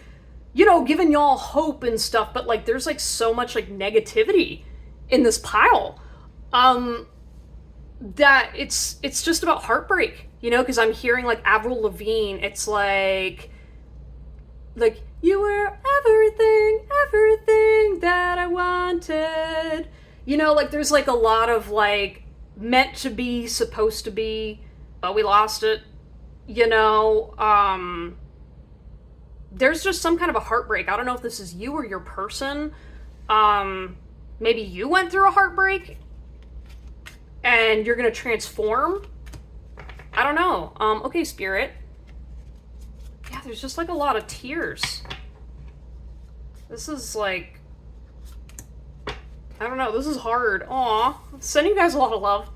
giving y'all hope and stuff, but like there's like so much like negativity in this pile. That it's just about heartbreak, because I'm hearing like Avril Lavigne. It's like you were everything that I wanted. Like there's like a lot of like meant to be, supposed to be, but we lost it. There's just some kind of a heartbreak. I don't know if this is you or your person. Maybe you went through a heartbreak and you're going to transform. I don't know. Okay, Spirit. Yeah, there's just like a lot of tears. This is like, I don't know. This is hard. Aw. Sending you guys a lot of love.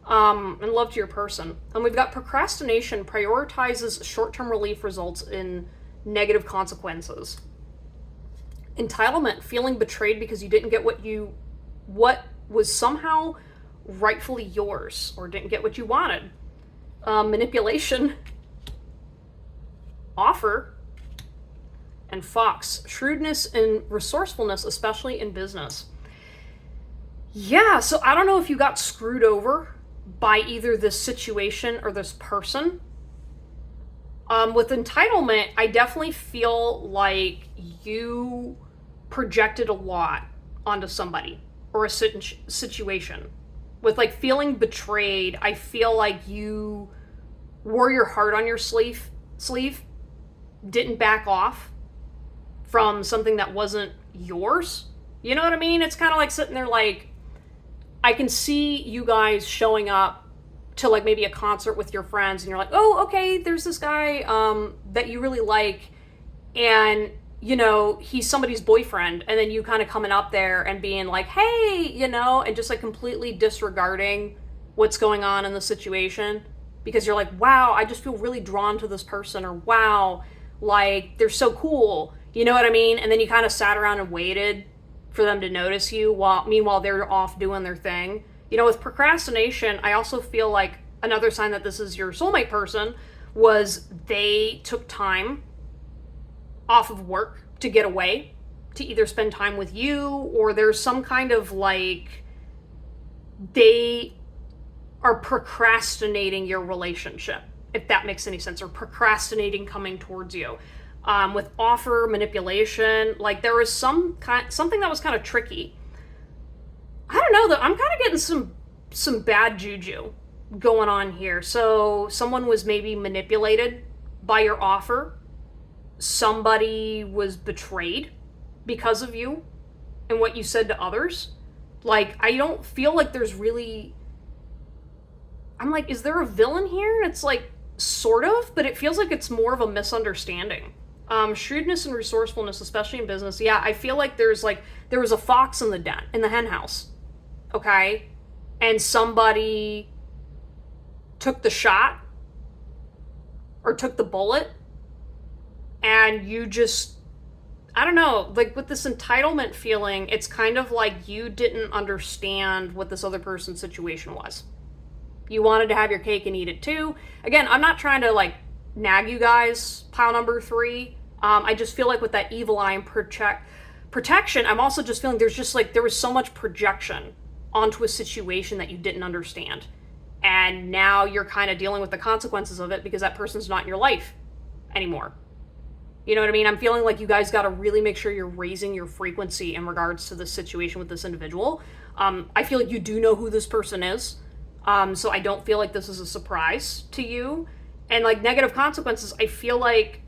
And love to your person. And we've got procrastination prioritizes short-term relief results in negative consequences. Entitlement, feeling betrayed because you didn't get what was somehow rightfully yours, or didn't get what you wanted. Manipulation, offer, and fox, shrewdness and resourcefulness, especially in business. Yeah, so I don't know if you got screwed over by either this situation or this person. With entitlement, I definitely feel like you projected a lot onto somebody or a situation. With like feeling betrayed, I feel like you wore your heart on your sleeve, didn't back off from something that wasn't yours. You know what I mean? It's kind of like sitting there like, I can see you guys showing up to like maybe a concert with your friends and you're like, oh, okay, there's this guy that you really like, and he's somebody's boyfriend, and then you kind of coming up there and being like, hey, and just like completely disregarding what's going on in the situation because you're like, wow, I just feel really drawn to this person, or wow, like they're so cool, you know what I mean? And then you kind of sat around and waited for them to notice you meanwhile they're off doing their thing. With procrastination, I also feel like another sign that this is your soulmate person was they took time off of work to get away, to either spend time with you, or there's some kind of like, they are procrastinating your relationship, if that makes any sense, or procrastinating coming towards you. With offer, manipulation, like there was something that was kind of tricky. I don't know, though. I'm kind of getting some bad juju going on here. So someone was maybe manipulated by your offer. Somebody was betrayed because of you and what you said to others. Like, I don't feel like there's really... I'm like, is there a villain here? And it's like, sort of, but it feels like it's more of a misunderstanding. Shrewdness and resourcefulness, especially in business. Yeah, I feel like there was a fox in the hen house. Okay? And somebody took the shot or took the bullet, and you just, I don't know, like with this entitlement feeling, it's kind of like you didn't understand what this other person's situation was. You wanted to have your cake and eat it too. Again, I'm not trying to like nag you guys, pile number 3. I just feel like with that evil eye and protection, I'm also just feeling there's just like, there was so much projection onto a situation that you didn't understand. And now you're kind of dealing with the consequences of it because that person's not in your life anymore. You know what I mean? I'm feeling like you guys got to really make sure you're raising your frequency in regards to this situation with this individual. I feel like you do know who this person is. So I don't feel like this is a surprise to you. And like negative consequences, I feel like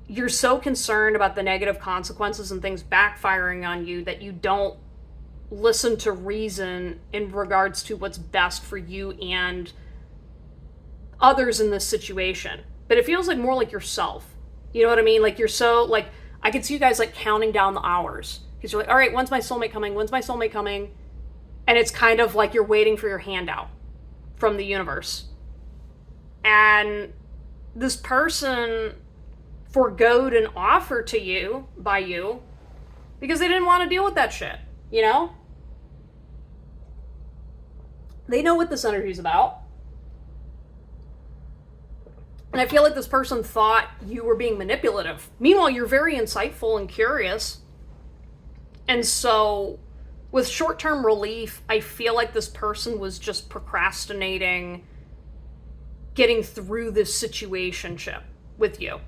you're so concerned about the negative consequences and things backfiring on you that you don't listen to reason in regards to what's best for you and others in this situation. But it feels like more like yourself. You know what I mean? Like you're so like, I could see you guys like counting down the hours because you're like, all right, when's my soulmate coming? When's my soulmate coming? And it's kind of like you're waiting for your handout from the universe. And this person forgoed an offer to you by you because they didn't want to deal with that shit, you know? They know what this energy is about. And I feel like this person thought you were being manipulative. Meanwhile, you're very insightful and curious. And so with short-term relief, I feel like this person was just procrastinating getting through this situationship with you.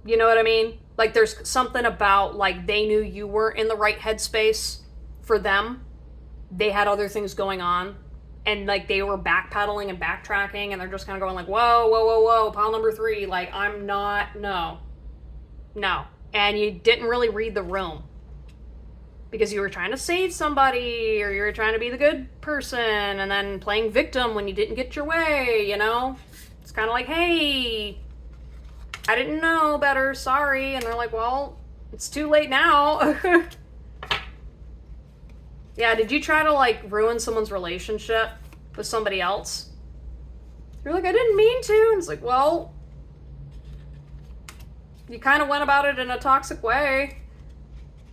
You know what I mean? Like there's something about like they knew you weren't in the right headspace for them. They had other things going on. And like they were backpedaling and backtracking and they're just kind of going like, whoa, whoa, whoa, whoa, pile number 3. Like I'm not, no. And you didn't really read the room. Because you were trying to save somebody or you were trying to be the good person and then playing victim when you didn't get your way, you know? It's kind of like, hey, I didn't know better, sorry. And they're like, well, it's too late now. Yeah, did you try to like ruin someone's relationship with somebody else? You're like, I didn't mean to. And it's like, well, you kind of went about it in a toxic way.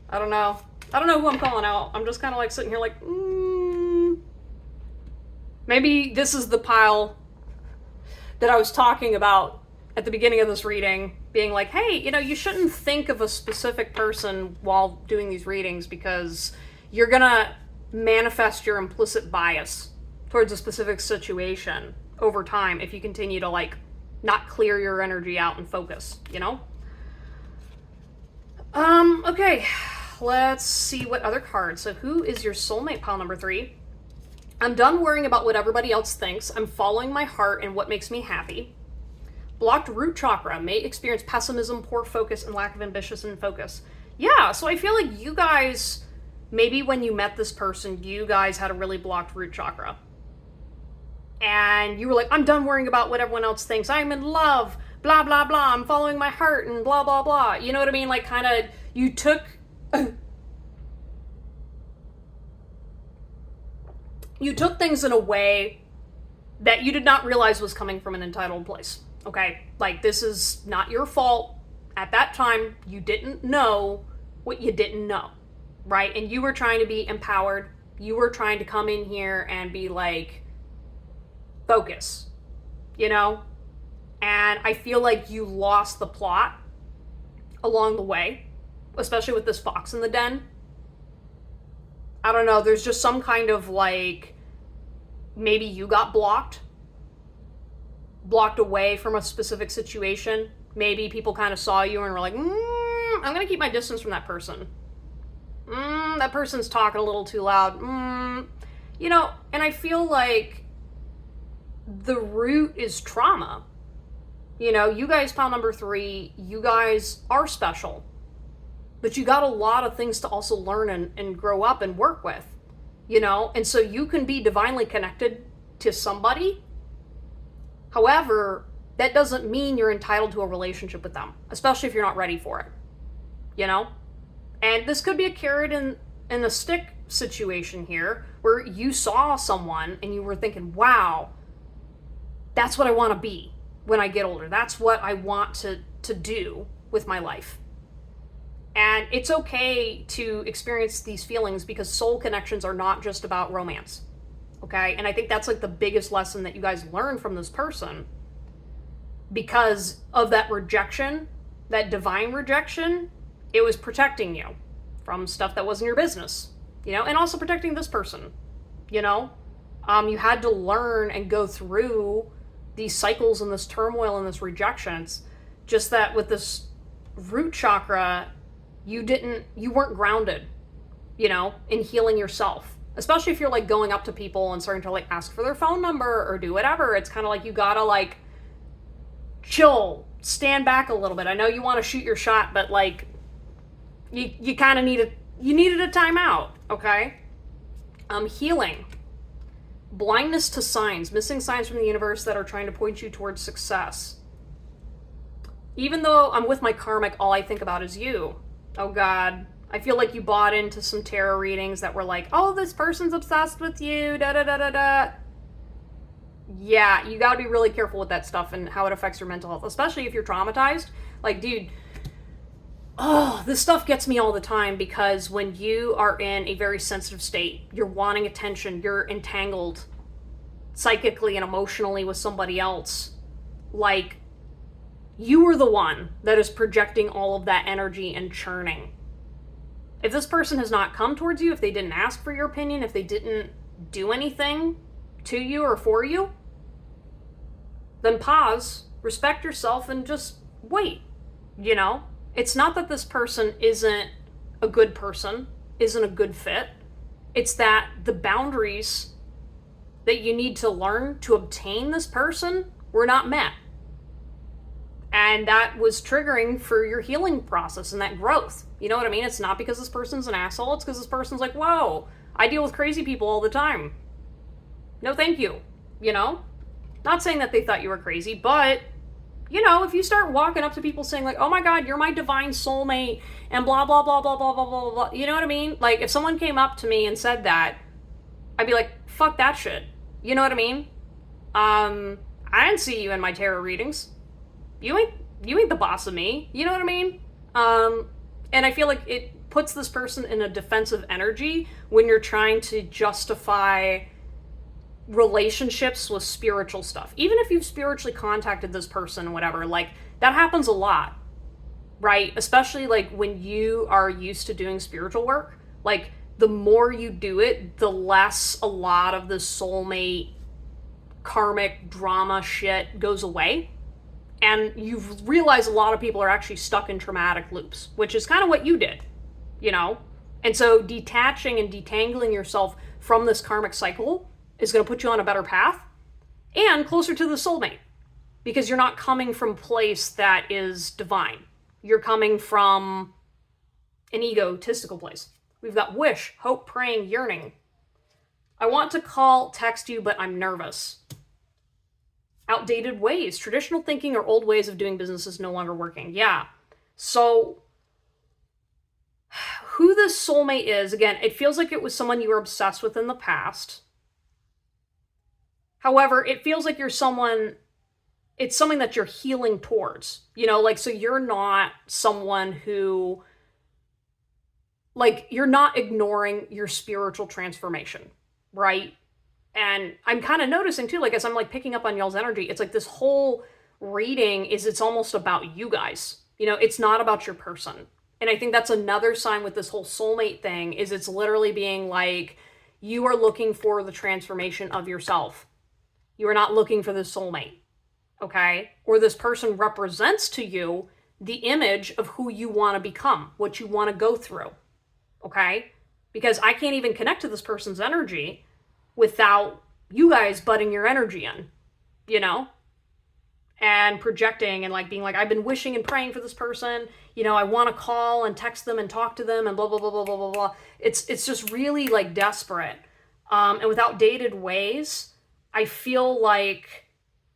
I don't know who I'm calling out. I'm just kind of like sitting here like, Maybe this is the pile that I was talking about at the beginning of this reading, being like, hey, you know, you shouldn't think of a specific person while doing these readings because you're gonna manifest your implicit bias towards a specific situation over time if you continue to like not clear your energy out and focus, you know? Okay. Let's see what other cards. So who is your soulmate, pile number 3? I'm done worrying about what everybody else thinks. I'm following my heart and what makes me happy. Blocked root chakra. May experience pessimism, poor focus, and lack of ambition and focus. Yeah, so I feel like you guys, maybe when you met this person, you guys had a really blocked root chakra. And you were like, I'm done worrying about what everyone else thinks. I'm in love, blah, blah, blah. I'm following my heart and blah, blah, blah. You know what I mean? Like kind of, you took... you took things in a way that you did not realize was coming from an entitled place, okay? Like, this is not your fault. At that time, you didn't know what you didn't know, right? And you were trying to be empowered. You were trying to come in here and be like, focus, you know? And I feel like you lost the plot along the way, especially with this fox in the den. I don't know, there's just some kind of like, maybe you got blocked away from a specific situation. Maybe people kind of saw you and were like, I'm gonna keep my distance from that person. That person's talking a little too loud. You know, and I feel like the root is trauma. You know, you guys, pile number 3, you guys are special. But you got a lot of things to also learn and grow up and work with, you know? And so you can be divinely connected to somebody. However, that doesn't mean you're entitled to a relationship with them, especially if you're not ready for it, you know? And this could be a carrot in a stick situation here, where you saw someone and you were thinking, wow, that's what I want to be when I get older. That's what I want to do with my life. And it's okay to experience these feelings because soul connections are not just about romance, okay? And I think that's like the biggest lesson that you guys learn from this person, because of that rejection, that divine rejection. It was protecting you from stuff that wasn't your business, you know, and also protecting this person, you know? You had to learn and go through these cycles and this turmoil and this rejection. It's just that with this root chakra, you weren't grounded, you know, in healing yourself. Especially if you're like going up to people and starting to like ask for their phone number or do whatever. It's kind of like you gotta like chill, stand back a little bit. I know you want to shoot your shot, but like you kind of needed a timeout, okay? Healing. Blindness to signs, missing signs from the universe that are trying to point you towards success. Even though I'm with my karmic, all I think about is you. Oh God. I feel like you bought into some tarot readings that were like, oh, this person's obsessed with you, da da da da da. Yeah, you gotta be really careful with that stuff and how it affects your mental health, especially if you're traumatized. Like, dude, oh, this stuff gets me all the time because when you are in a very sensitive state, you're wanting attention, you're entangled psychically and emotionally with somebody else, like, you are the one that is projecting all of that energy and churning. If this person has not come towards you, if they didn't ask for your opinion, if they didn't do anything to you or for you, then pause, respect yourself, and just wait, you know? It's not that this person isn't a good person, isn't a good fit. It's that the boundaries that you need to learn to obtain this person were not met. And that was triggering for your healing process and that growth. You know what I mean? It's not because this person's an asshole. It's because this person's like, whoa, I deal with crazy people all the time. No, thank you. You know? Not saying that they thought you were crazy, but, you know, if you start walking up to people saying like, oh my God, you're my divine soulmate and blah, blah, blah, blah, blah, blah, blah, blah. You know what I mean? Like, if someone came up to me and said that, I'd be like, fuck that shit. You know what I mean? I didn't see you in my tarot readings. You ain't the boss of me. You know what I mean? And I feel like it puts this person in a defensive energy when you're trying to justify relationships with spiritual stuff. Even if you've spiritually contacted this person or whatever, like, that happens a lot, right? Especially like when you are used to doing spiritual work. Like, the more you do it, the less a lot of the soulmate karmic drama shit goes away. And you realize a lot of people are actually stuck in traumatic loops, which is kind of what you did, you know? And so detaching and detangling yourself from this karmic cycle is going to put you on a better path and closer to the soulmate, because you're not coming from a place that is divine. You're coming from an egotistical place. We've got wish, hope, praying, yearning. I want to call, text you, but I'm nervous. Outdated ways. Traditional thinking or old ways of doing business is no longer working. Yeah. So who this soulmate is, again, it feels like it was someone you were obsessed with in the past. However, it feels like it's something that you're healing towards. You know, like, so you're not someone who, like, you're not ignoring your spiritual transformation, right? And I'm kind of noticing too, like, as I'm like picking up on y'all's energy, it's like this whole reading it's almost about you guys. You know, it's not about your person. And I think that's another sign with this whole soulmate thing, is it's literally being like, you are looking for the transformation of yourself. You are not looking for the soulmate, okay? Or this person represents to you the image of who you want to become, what you want to go through, okay? Because I can't even connect to this person's energy without you guys butting your energy in, you know? And projecting and like being like, I've been wishing and praying for this person, you know, I want to call and text them and talk to them and blah, blah, blah, blah, blah, blah, blah. It's just really like desperate. And with outdated ways, I feel like,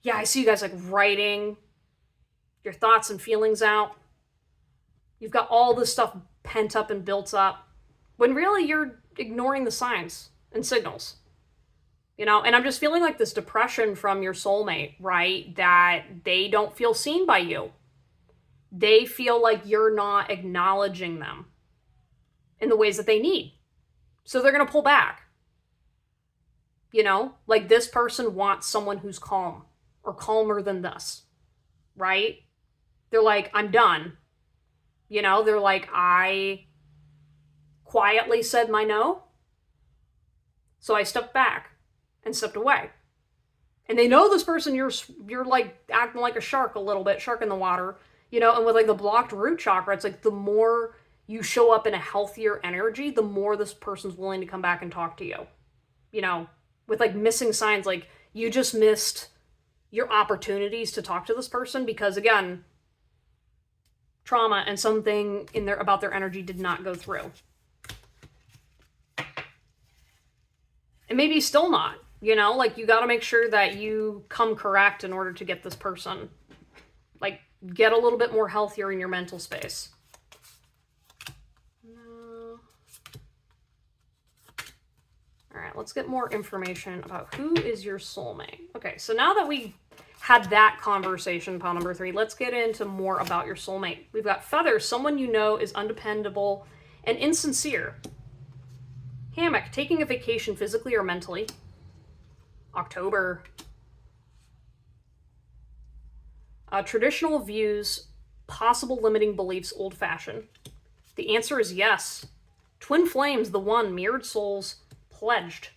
yeah, I see you guys like writing your thoughts and feelings out. You've got all this stuff pent up and built up, when really you're ignoring the signs and signals. You know, and I'm just feeling like this depression from your soulmate, right? That they don't feel seen by you. They feel like you're not acknowledging them in the ways that they need. So they're going to pull back. You know, like, this person wants someone who's calm or calmer than this, right? They're like, I'm done. You know, they're like, I quietly said my no. So I stepped back and stepped away. And they know this person, you're like acting like a shark a little bit, shark in the water, you know, and with like the blocked root chakra, it's like the more you show up in a healthier energy, the more this person's willing to come back and talk to you. You know, with like missing signs, like you just missed your opportunities to talk to this person because, again, trauma and something in there about their energy did not go through. And maybe still not, you know, like you got to make sure that you come correct in order to get this person, like, get a little bit more healthier in your mental space. No. All right, let's get more information about who is your soulmate. Okay, so now that we had that conversation, pile number 3, let's get into more about your soulmate. We've got Feather, someone you know is undependable and insincere. Hammock, taking a vacation physically or mentally. October. Traditional views, possible limiting beliefs, old-fashioned. The answer is yes. Twin flames, the one, mirrored souls, pledged.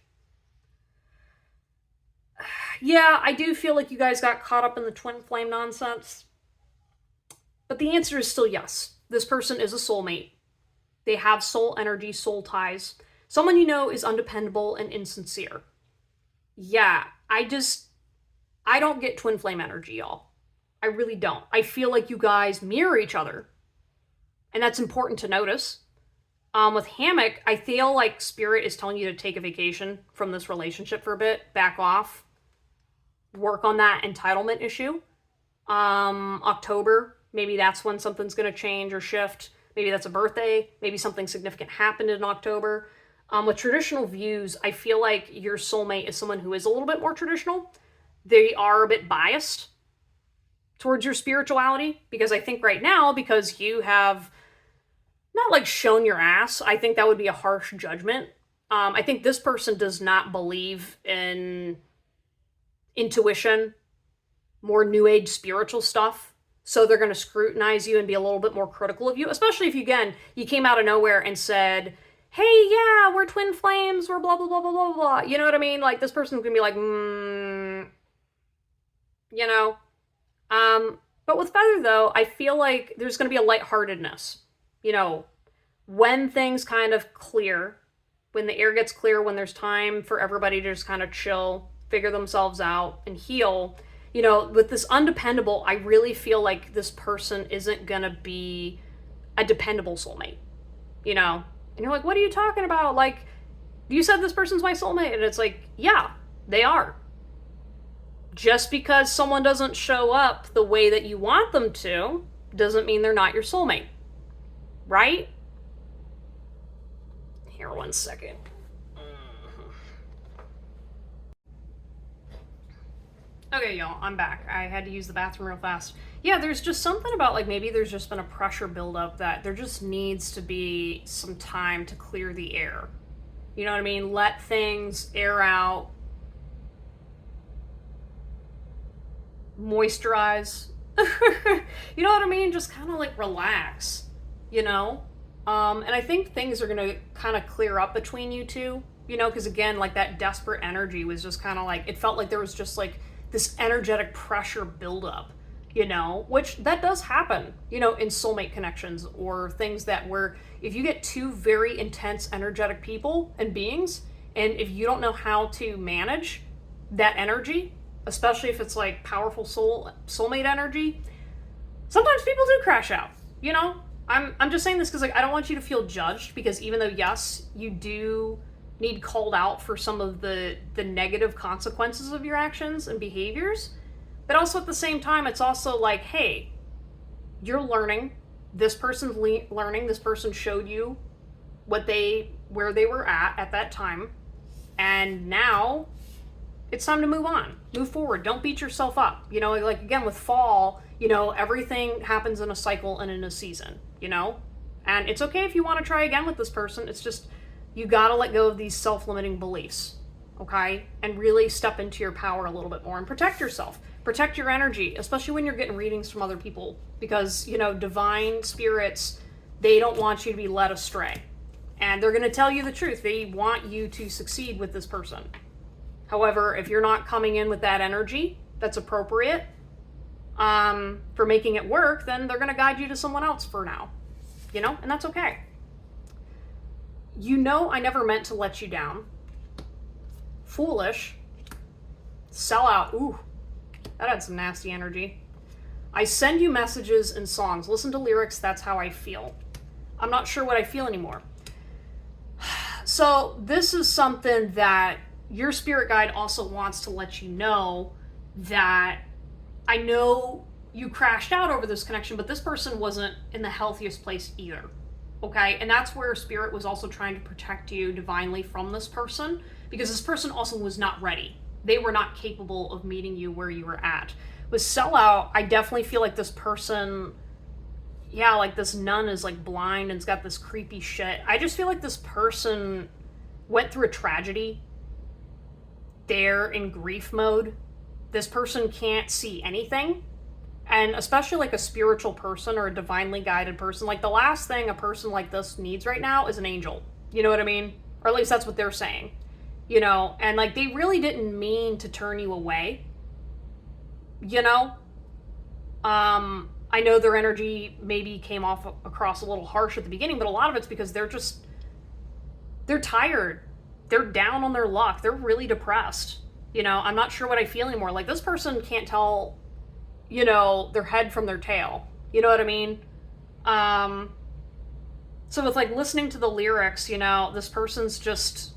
Yeah, I do feel like you guys got caught up in the twin flame nonsense. But the answer is still yes. This person is a soulmate. They have soul energy, soul ties. Someone you know is undependable and insincere. Yeah, I don't get twin flame energy, y'all. I really don't. I feel like you guys mirror each other. And that's important to notice. With Hammock, I feel like Spirit is telling you to take a vacation from this relationship for a bit, back off, work on that entitlement issue. October, maybe that's when something's going to change or shift. Maybe that's a birthday. Maybe something significant happened in October. With traditional views, I feel like your soulmate is someone who is a little bit more traditional. They are a bit biased towards your spirituality, because I think right now, because you have not like shown your ass, I think that would be a harsh judgment. I think this person does not believe in intuition, more new age spiritual stuff. So they're going to scrutinize you and be a little bit more critical of you, especially if you came out of nowhere and said, hey, yeah, we're twin flames, we're blah, blah, blah, blah, blah, blah. You know what I mean? Like, this person's going to be like, you know? But with Feather, though, I feel like there's going to be a lightheartedness. You know, when things kind of clear, when the air gets clear, when there's time for everybody to just kind of chill, figure themselves out, and heal, you know, with this undependable, I really feel like this person isn't going to be a dependable soulmate, you know? And you're like, what are you talking about? Like, you said this person's my soulmate. And it's like, yeah, they are. Just because someone doesn't show up the way that you want them to, doesn't mean they're not your soulmate. Right? Here, one second. Okay, y'all, I'm back. I had to use the bathroom real fast. Yeah, there's just something about, like, maybe there's just been a pressure buildup that there just needs to be some time to clear the air. You know what I mean? Let things air out. Moisturize. You know what I mean? Just kind of, like, relax, you know? And I think things are going to kind of clear up between you two, you know? Because, again, like, that desperate energy was just kind of, like, it felt like there was just, like, this energetic pressure buildup, you know, which that does happen, you know, in soulmate connections or things that where if you get two very intense energetic people and beings, and if you don't know how to manage that energy, especially if it's like powerful soulmate energy, sometimes people do crash out, you know? I'm just saying this because, like, I don't want you to feel judged, because even though, yes, you do need called out for some of the negative consequences of your actions and behaviors, but also at the same time, it's also like, hey, you're learning. This person's learning. This person showed you where they were at that time, and now it's time to move on, move forward. Don't beat yourself up. You know, like, again, with fall, you know, everything happens in a cycle and in a season, you know, and it's okay if you want to try again with this person. It's just, you got to let go of these self-limiting beliefs, okay? And really step into your power a little bit more and protect yourself. Protect your energy, especially when you're getting readings from other people, because, you know, divine spirits, they don't want you to be led astray. And they're going to tell you the truth. They want you to succeed with this person. However, if you're not coming in with that energy that's appropriate for making it work, then they're going to guide you to someone else for now. you know, and that's okay. You know, I never meant to let you down. Foolish. Sell out. Ooh, that had some nasty energy. I send you messages and songs. Listen to lyrics. That's how I feel. I'm not sure what I feel anymore. So this is something that your spirit guide also wants to let you know, that I know you crashed out over this connection, but this person wasn't in the healthiest place either. Okay? And that's where spirit was also trying to protect you divinely from this person, because this person also was not ready. They were not capable of meeting you where you were at. With sellout, I definitely feel like this person, yeah, like this nun is like blind and's got this creepy shit. I just feel like this person went through a tragedy. They're in grief mode. This person can't see anything. And especially like a spiritual person or a divinely guided person, like the last thing a person like this needs right now is an angel. You know what I mean? Or at least that's what they're saying. You know, and like they really didn't mean to turn you away. You know? I know their energy maybe came off across a little harsh at the beginning, but a lot of it's because they're tired. They're down on their luck. They're really depressed. You know, I'm not sure what I feel anymore. Like this person can't tell, you know, their head from their tail. You know what I mean? So with like listening to the lyrics, you know, this person's just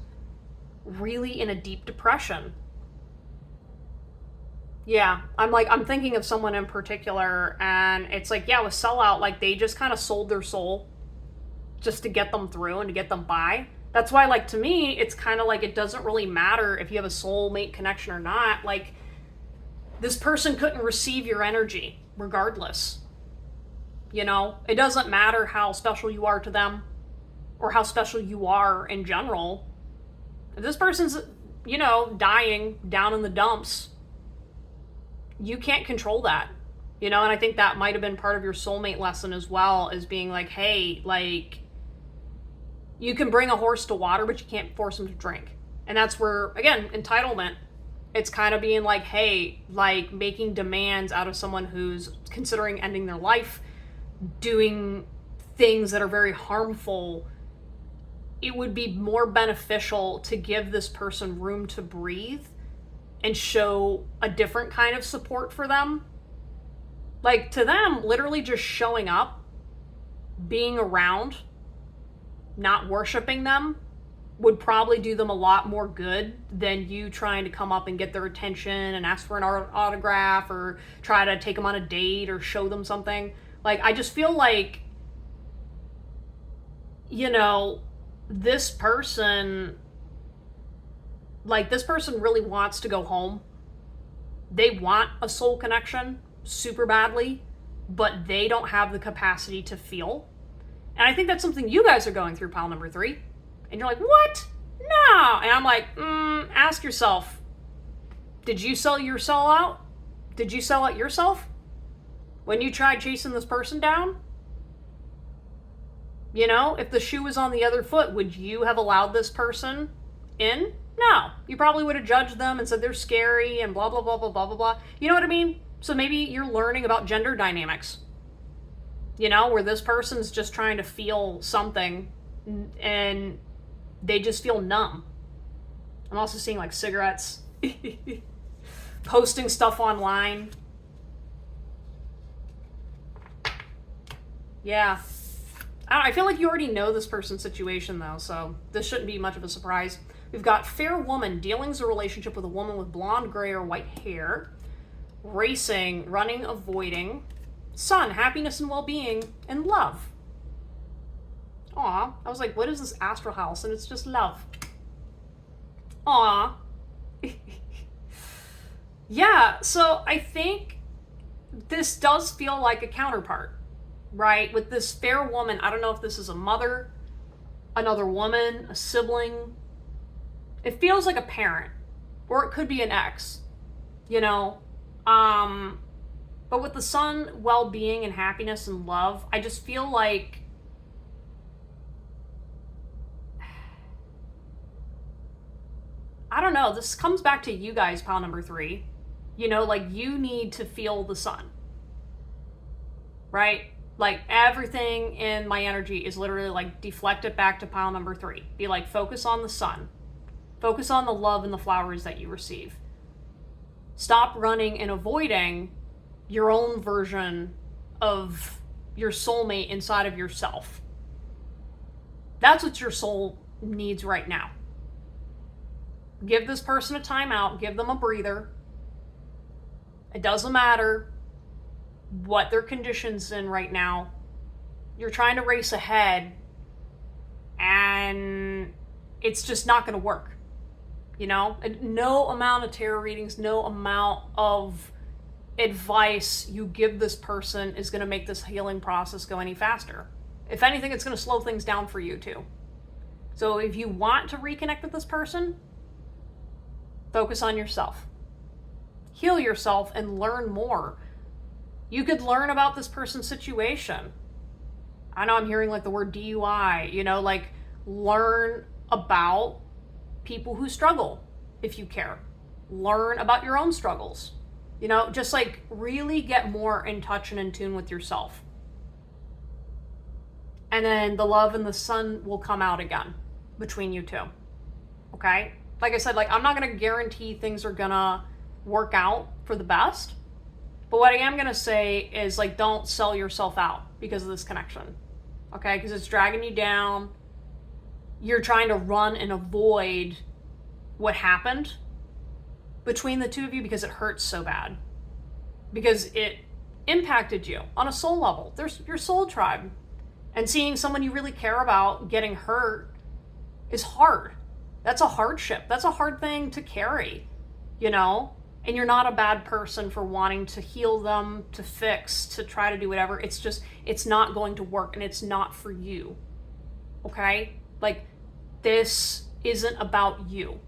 really in a deep depression. Yeah, I'm thinking of someone in particular, and it's like, yeah, with sellout, like they just kind of sold their soul just to get them through and to get them by. That's why, like, to me, it's kind of like it doesn't really matter if you have a soulmate connection or not. Like, this person couldn't receive your energy regardless. You know, it doesn't matter how special you are to them or how special you are in general. If this person's, you know, dying down in the dumps, you can't control that, you know. And I think that might have been part of your soulmate lesson as well, as being like, hey, like, you can bring a horse to water, but you can't force him to drink. And that's where, again, entitlement, it's kind of being like, hey, like making demands out of someone who's considering ending their life, doing things that are very harmful. It would be more beneficial to give this person room to breathe and show a different kind of support for them. Like, to them, literally just showing up, being around, not worshiping them, would probably do them a lot more good than you trying to come up and get their attention and ask for an autograph or try to take them on a date or show them something. Like, I just feel like, you know, this person really wants to go home. They want a soul connection super badly, but they don't have the capacity to feel. And I think that's something you guys are going through, pile number 3. And you're like, what? No. And I'm like, ask yourself, did you sell your soul out? Did you sell out yourself when you tried chasing this person down? You know, if the shoe was on the other foot, would you have allowed this person in? No. You probably would have judged them and said they're scary and blah, blah, blah, blah, blah, blah, blah. You know what I mean? So maybe you're learning about gender dynamics. You know, where this person's just trying to feel something and they just feel numb. I'm also seeing like cigarettes, posting stuff online. Yeah. I feel like you already know this person's situation though, so this shouldn't be much of a surprise. We've got fair woman, dealings a relationship with a woman with blonde, gray, or white hair. Racing, running, avoiding. Sun, happiness and well-being, and love. Aw, I was like, what is this astral house? And it's just love. Aw. Yeah, so I think this does feel like a counterpart, right? With this fair woman, I don't know if this is a mother, another woman, a sibling. It feels like a parent, or it could be an ex, you know? But with the sun, well-being and happiness and love, I just feel like I don't know, this comes back to you guys, pile number 3. You know, like, you need to feel the sun, right? Like, everything in my energy is literally like, deflect it back to pile number 3. Be like, focus on the sun. Focus on the love and the flowers that you receive. Stop running and avoiding your own version of your soulmate inside of yourself. That's what your soul needs right now. Give this person a timeout. Give them a breather. It doesn't matter what their condition's in right now. You're trying to race ahead, and it's just not going to work. You know? No amount of tarot readings, no amount of advice you give this person is going to make this healing process go any faster. If anything, it's going to slow things down for you too. So if you want to reconnect with this person, focus on yourself. Heal yourself and learn more. You could learn about this person's situation. I know I'm hearing like the word DUI, you know, like learn about people who struggle if you care. Learn about your own struggles. You know, just like really get more in touch and in tune with yourself. And then the love and the sun will come out again between you two. Okay? Like I said, like I'm not going to guarantee things are going to work out for the best. But what I am going to say is like don't sell yourself out because of this connection. Okay? Because it's dragging you down. You're trying to run and avoid what happened between the two of you because it hurts so bad. Because it impacted you on a soul level. There's your soul tribe. And seeing someone you really care about getting hurt is hard. That's a hardship. That's a hard thing to carry, you know? And you're not a bad person for wanting to heal them, to fix, to try to do whatever. It's just, it's not going to work and it's not for you. Okay? Like, this isn't about you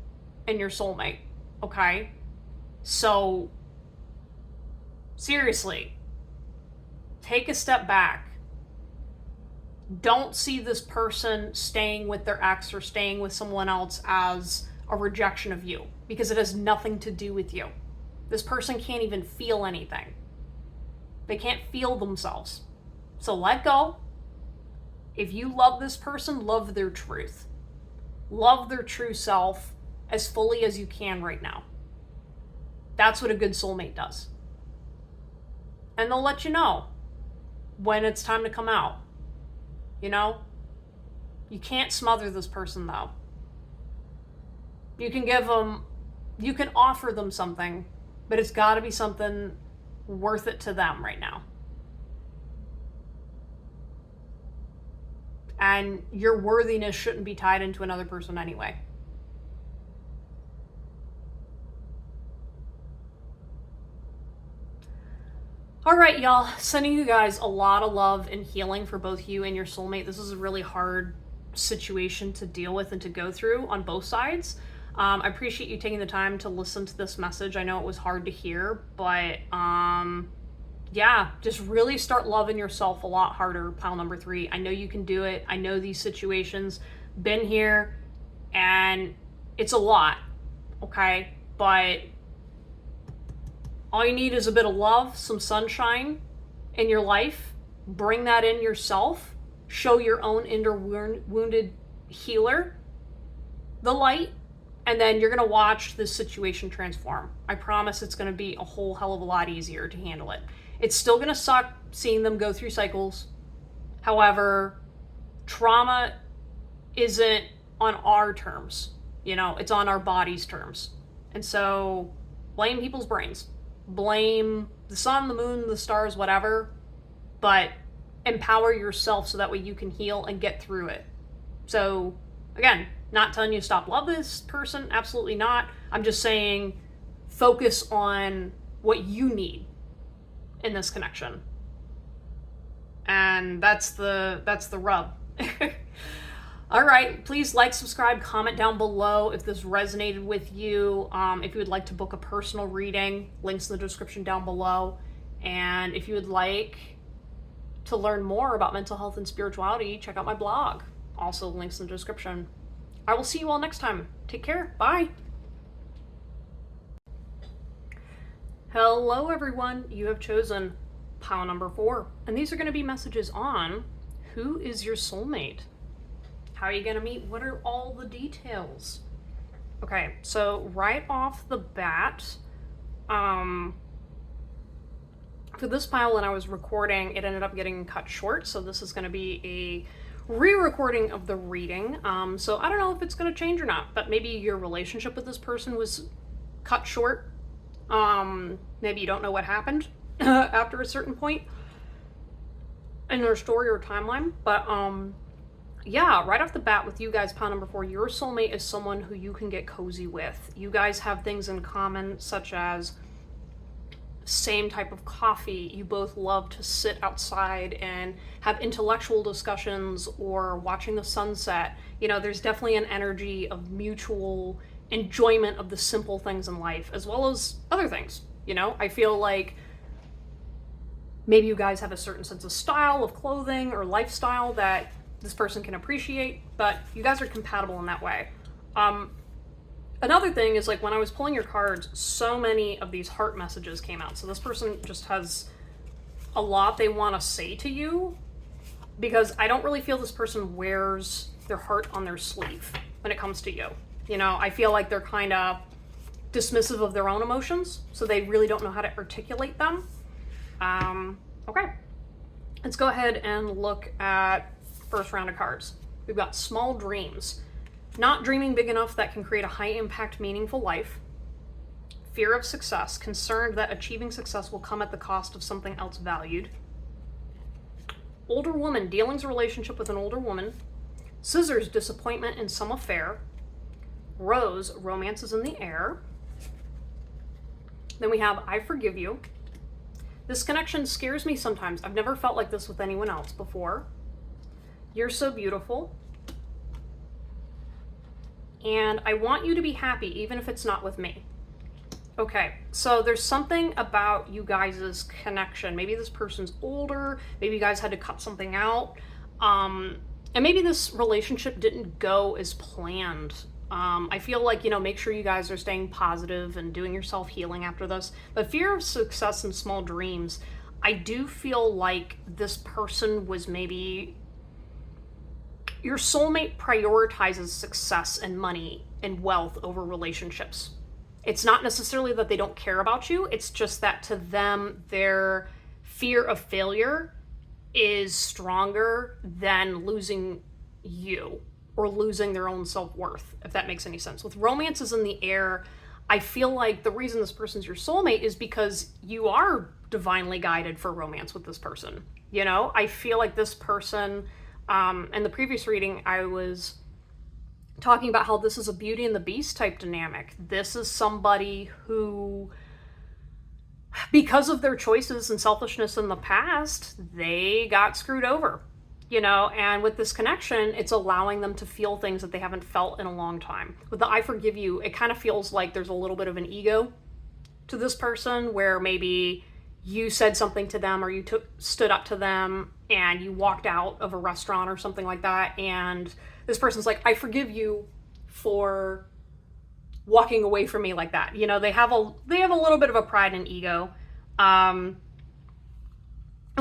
and your soulmate. Okay? So, seriously, take a step back. Don't see this person staying with their ex or staying with someone else as a rejection of you, because it has nothing to do with you. This person can't even feel anything. They can't feel themselves. So let go. If you love this person, love their truth. Love their true self as fully as you can right now. That's what a good soulmate does. And they'll let you know when it's time to come out. You know? You can't smother this person, though. You can offer them something, but it's got to be something worth it to them right now. And your worthiness shouldn't be tied into another person anyway. All right, y'all. Sending you guys a lot of love and healing for both you and your soulmate. This is a really hard situation to deal with and to go through on both sides. I appreciate you taking the time to listen to this message. I know it was hard to hear, but yeah, just really start loving yourself a lot harder, pile number 3. I know you can do it. I know these situations, been here, and it's a lot, okay? But all you need is a bit of love, some sunshine in your life. Bring that in yourself. Show your own inner wounded healer the light, and then you're going to watch this situation transform. I promise it's going to be a whole hell of a lot easier to handle it. It's still going to suck seeing them go through cycles. However, trauma isn't on our terms. You know, it's on our body's terms. And so, blame people's brains. Blame the sun, the moon, the stars, whatever. But empower yourself so that way you can heal and get through it. So, again, not telling you to stop love this person. Absolutely not. I'm just saying focus on what you need in this connection. And that's the rub. All right, please like, subscribe, comment down below if this resonated with you. If you would like to book a personal reading, links in the description down below. And if you would like to learn more about mental health and spirituality, check out my blog. Also, links in the description. I will see you all next time. Take care. Bye. Hello, everyone. You have chosen pile number 4. And these are going to be messages on who is your soulmate? How are you going to meet? What are all the details? Okay, so right off the bat, for this pile, when I was recording, it ended up getting cut short, so this is going to be a re-recording of the reading. So I don't know if it's going to change or not, but maybe your relationship with this person was cut short. Maybe you don't know what happened after a certain point in their story or timeline, but yeah, right off the bat with you guys, pile number 4, your soulmate is someone who you can get cozy with. You guys have things in common, such as same type of coffee. You both love to sit outside and have intellectual discussions or watching the sunset. You know, there's definitely an energy of mutual enjoyment of the simple things in life, as well as other things. You know, I feel like maybe you guys have a certain sense of style of clothing or lifestyle that this person can appreciate, but you guys are compatible in that way. Another thing is, like, when I was pulling your cards, so many of these heart messages came out. So this person just has a lot they want to say to you, because I don't really feel this person wears their heart on their sleeve when it comes to you. You know, I feel like they're kind of dismissive of their own emotions, so they really don't know how to articulate them. Okay, let's go ahead and look at first round of cards. We've got small dreams. Not dreaming big enough that can create a high impact, meaningful life. Fear of success. Concerned that achieving success will come at the cost of something else valued. Older woman. Dealings a relationship with an older woman. Scissors. Disappointment in some affair. Rose. Romance is in the air. Then we have I forgive you. This connection scares me sometimes. I've never felt like this with anyone else before. You're so beautiful. And I want you to be happy, even if it's not with me. Okay, so there's something about you guys' connection. Maybe this person's older, maybe you guys had to cut something out, and maybe this relationship didn't go as planned. I feel like, you know, make sure you guys are staying positive and doing your self-healing after this. But fear of success and small dreams, I do feel like this person was maybe... Your soulmate prioritizes success and money and wealth over relationships. It's not necessarily that they don't care about you. It's just that to them, their fear of failure is stronger than losing you or losing their own self-worth, if that makes any sense. With romances in the air, I feel like the reason this person's your soulmate is because you are divinely guided for romance with this person. You know, I feel like this person... in the previous reading, I was talking about how this is a Beauty and the Beast type dynamic. This is somebody who, because of their choices and selfishness in the past, they got screwed over, you know, and with this connection, it's allowing them to feel things that they haven't felt in a long time. With the I forgive you, it kind of feels like there's a little bit of an ego to this person, where maybe you said something to them or you stood up to them and you walked out of a restaurant or something like that, and this person's like, I forgive you for walking away from me like that. You know, they have a little bit of a pride and ego. And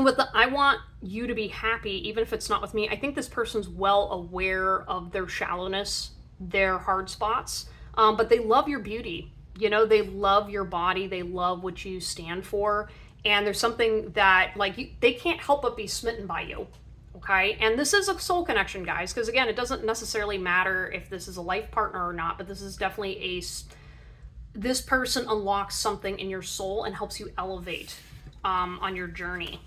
with the I want you to be happy, even if it's not with me, I think this person's well aware of their shallowness, their hard spots, but they love your beauty. You know, they love your body. They love what you stand for. And there's something that, like, they can't help but be smitten by you, okay? And this is a soul connection, guys, because, again, it doesn't necessarily matter if this is a life partner or not, but this is definitely this person unlocks something in your soul and helps you elevate on your journey.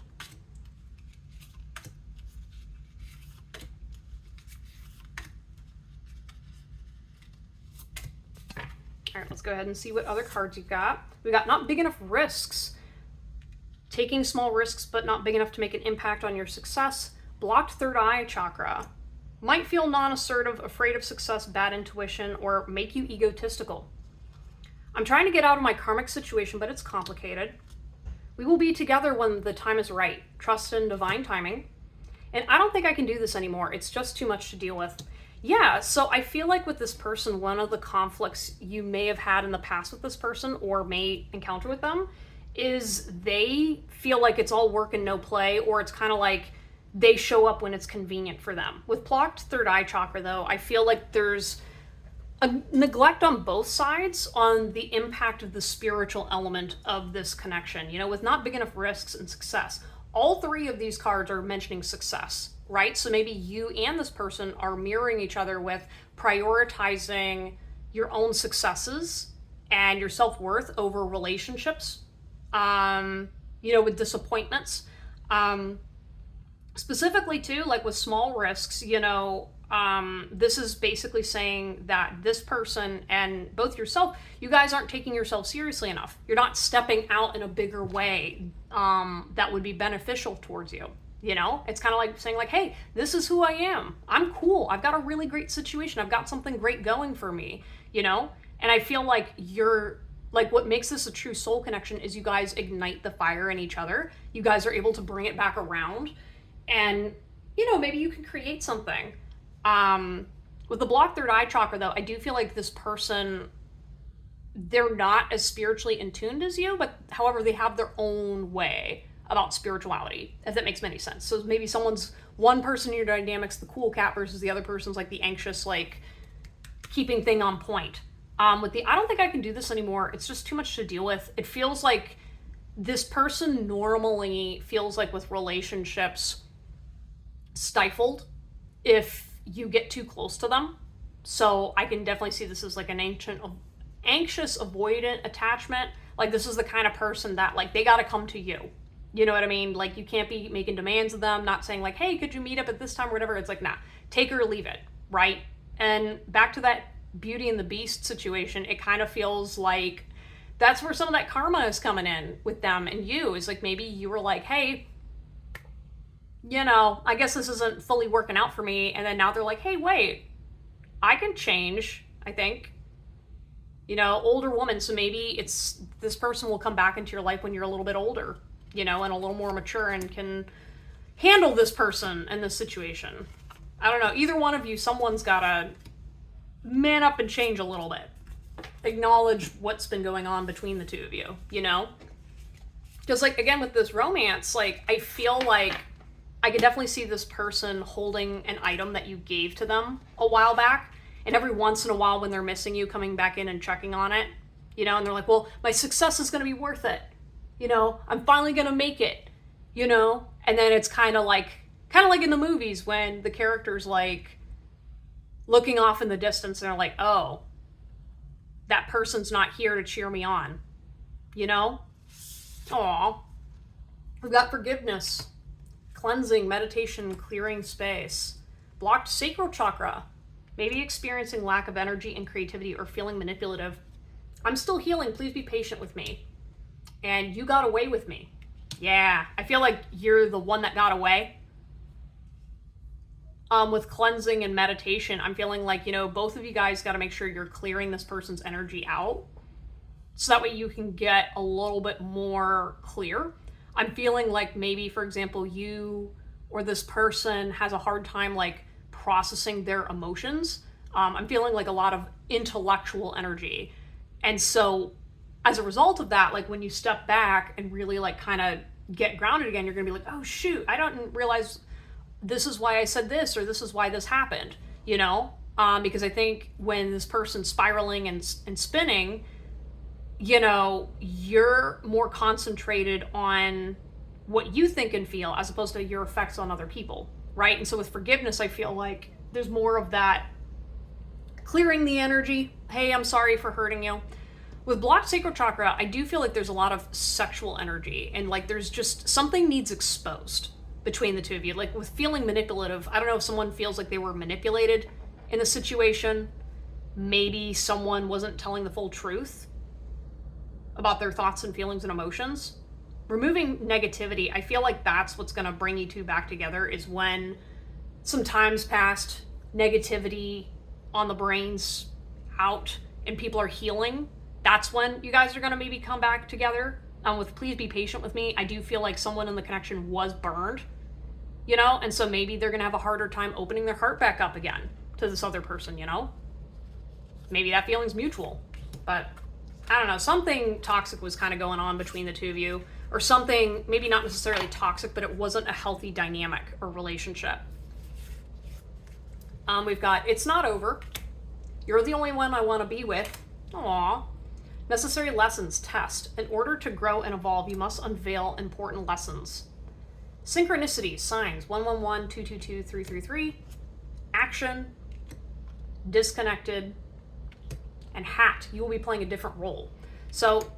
All right, let's go ahead and see what other cards you've got. We got not big enough risks. Taking small risks, but not big enough to make an impact on your success. Blocked third eye chakra. Might feel non-assertive, afraid of success, bad intuition, or make you egotistical. I'm trying to get out of my karmic situation, but it's complicated. We will be together when the time is right. Trust in divine timing. And I don't think I can do this anymore. It's just too much to deal with. Yeah, so I feel like with this person, one of the conflicts you may have had in the past with this person or may encounter with them is they feel like it's all work and no play, or it's kind of like they show up when it's convenient for them. With blocked third eye chakra, though, I feel like there's a neglect on both sides on the impact of the spiritual element of this connection. You know, with not big enough risks and success. All three of these cards are mentioning success, right? So maybe you and this person are mirroring each other with prioritizing your own successes and your self-worth over relationships, you know, with disappointments. Specifically too, like with small risks, you know, this is basically saying that this person and both yourself, you guys aren't taking yourself seriously enough. You're not stepping out in a bigger way that would be beneficial towards you. You know, it's kind of like saying like, hey, this is who I am. I'm cool. I've got a really great situation. I've got something great going for me, you know? And I feel like you're like, what makes this a true soul connection is you guys ignite the fire in each other. You guys are able to bring it back around and, you know, maybe you can create something. With the blocked third eye chakra, though, I do feel like this person, they're not as spiritually in tuned as you, but however, they have their own way about spirituality, if that makes any sense. So maybe one person in your dynamic's the cool cat versus the other person's like the anxious, like keeping thing on point. I don't think I can do this anymore. It's just too much to deal with. It feels like this person normally feels like with relationships stifled if you get too close to them. So I can definitely see this as like an anxious avoidant attachment. Like this is the kind of person that like they got to come to you. You know what I mean? Like you can't be making demands of them, not saying like, hey, could you meet up at this time or whatever. It's like, nah, take it or leave it, right? And back to that Beauty and the Beast situation, it kind of feels like that's where some of that karma is coming in with them and you. Is like maybe you were like, hey, you know, I guess this isn't fully working out for me. And then now they're like, hey, wait, I can change, I think. You know, older woman, so maybe it's this person will come back into your life when you're a little bit older, you know, and a little more mature and can handle this person and this situation. I don't know. Either one of you, someone's got to man up and change a little bit. Acknowledge what's been going on between the two of you, you know? Because, like, again, with this romance, like, I feel like I could definitely see this person holding an item that you gave to them a while back. And every once in a while when they're missing you, coming back in and checking on it, you know? And they're like, well, my success is going to be worth it. You know, I'm finally going to make it, you know? And then it's kind of like in the movies when the character's like looking off in the distance and they're like, oh, that person's not here to cheer me on, you know? Aw. We've got forgiveness, cleansing, meditation, clearing space, blocked sacral chakra, maybe experiencing lack of energy and creativity or feeling manipulative. I'm still healing. Please be patient with me. And you got away with me. Yeah, I feel like you're the one that got away. With cleansing and meditation, I'm feeling like, you know, both of you guys got to make sure you're clearing this person's energy out. So that way you can get a little bit more clear. I'm feeling like maybe, for example, you or this person has a hard time like processing their emotions. I'm feeling like a lot of intellectual energy. And so as a result of that, like when you step back and really like kind of get grounded again, you're going to be like, oh shoot, I don't realize this is why I said this, or this is why this happened, you know? Because I think when this person's spiraling and spinning, you know, you're more concentrated on what you think and feel as opposed to your effects on other people, right? And so with forgiveness, I feel like there's more of that clearing the energy. Hey, I'm sorry for hurting you. With blocked sacral chakra, I do feel like there's a lot of sexual energy and like there's just something needs exposed between the two of you. Like with feeling manipulative, I don't know if someone feels like they were manipulated in a situation. Maybe someone wasn't telling the full truth about their thoughts and feelings and emotions. Removing negativity, I feel like that's what's going to bring you two back together is when some time's passed, negativity on the brain's out and people are healing. That's when you guys are going to maybe come back together. With please be patient with me. I do feel like someone in the connection was burned, you know? And so maybe they're going to have a harder time opening their heart back up again to this other person, you know? Maybe that feeling's mutual, but I don't know, something toxic was kind of going on between the two of you, or something, maybe not necessarily toxic, but it wasn't a healthy dynamic or relationship. We've got, it's not over. You're the only one I want to be with. Aww. Necessary lessons, test. In order to grow and evolve, you must unveil important lessons. Synchronicities, signs, 111, 222, 333. Action, disconnected, and hat. You will be playing a different role. So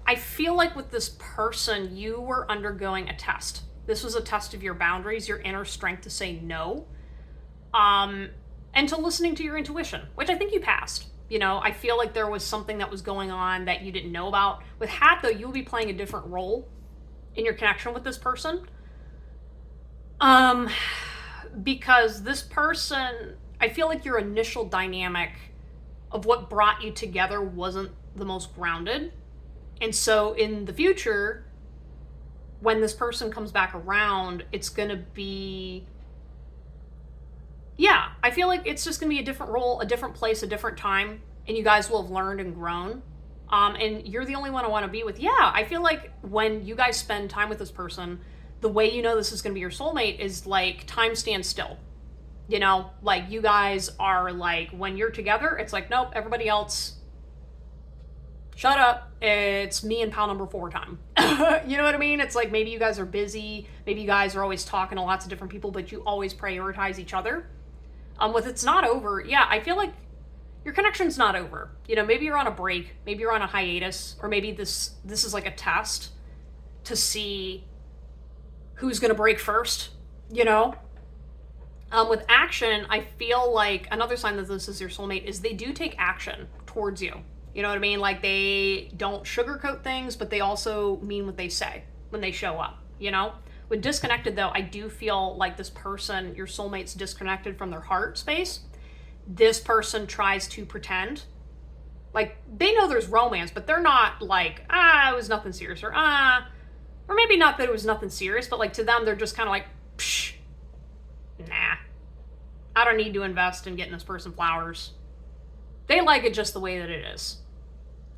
I feel like with this person, you were undergoing a test. This was a test of your boundaries, your inner strength to say no, and to listening to your intuition, which I think you passed. You know, I feel like there was something that was going on that you didn't know about. With hat, though, you'll be playing a different role in your connection with this person. Because this person, I feel like your initial dynamic of what brought you together wasn't the most grounded. And so in the future, when this person comes back around, it's going to be, yeah, I feel like it's just going to be a different role, a different place, a different time, and you guys will have learned and grown. And you're the only one I want to be with. Yeah, I feel like when you guys spend time with this person, the way you know this is going to be your soulmate is like time stands still. You know, like you guys are like, when you're together, it's like, nope, everybody else, shut up. It's me and pal number 4 time. You know what I mean? It's like maybe you guys are busy. Maybe you guys are always talking to lots of different people, but you always prioritize each other. With it's not over, yeah, I feel like your connection's not over. You know, maybe you're on a break, maybe you're on a hiatus, or maybe this is like a test to see who's going to break first, you know? With action, I feel like another sign that this is your soulmate is they do take action towards you. You know what I mean? Like they don't sugarcoat things, but they also mean what they say when they show up, you know? With disconnected, though, I do feel like this person, your soulmate's disconnected from their heart space. This person tries to pretend. Like, they know there's romance, but they're not like, it was nothing serious, or maybe not that it was nothing serious, but like to them, they're just kind of like, psh, nah, I don't need to invest in getting this person flowers. They like it just the way that it is.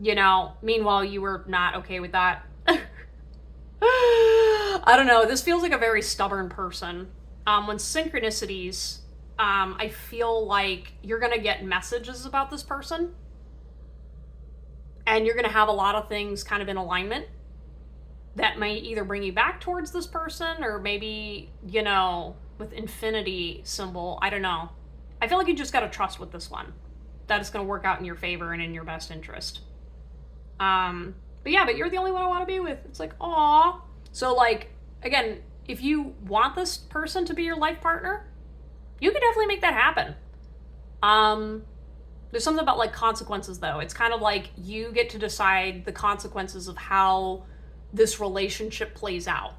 You know, meanwhile, you were not okay with that. I don't know. This feels like a very stubborn person. When synchronicities, I feel like you're going to get messages about this person. And you're going to have a lot of things kind of in alignment that might either bring you back towards this person or maybe, you know, with infinity symbol, I don't know. I feel like you just got to trust with this one. That it's going to work out in your favor and in your best interest. But yeah, but you're the only one I want to be with. It's like, aw. So like, again, if you want this person to be your life partner, you could definitely make that happen. There's something about like consequences though. It's kind of like you get to decide the consequences of how this relationship plays out,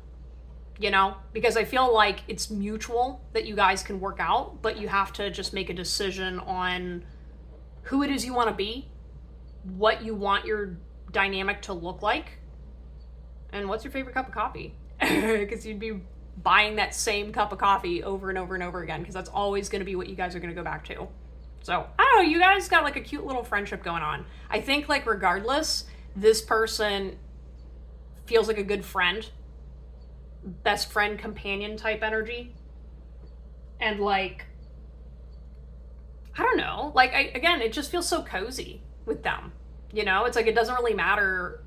you know? Because I feel like it's mutual that you guys can work out, but you have to just make a decision on who it is you want to be, what you want your dynamic to look like, and what's your favorite cup of coffee. Because you'd be buying that same cup of coffee over and over and over again, because that's always going to be what you guys are going to go back to. So I don't know, you guys got like a cute little friendship going on. I think like regardless, this person feels like a good friend, best friend, companion type energy. And like, I don't know, like again, it just feels so cozy with them. You know, it's like, it doesn't really matter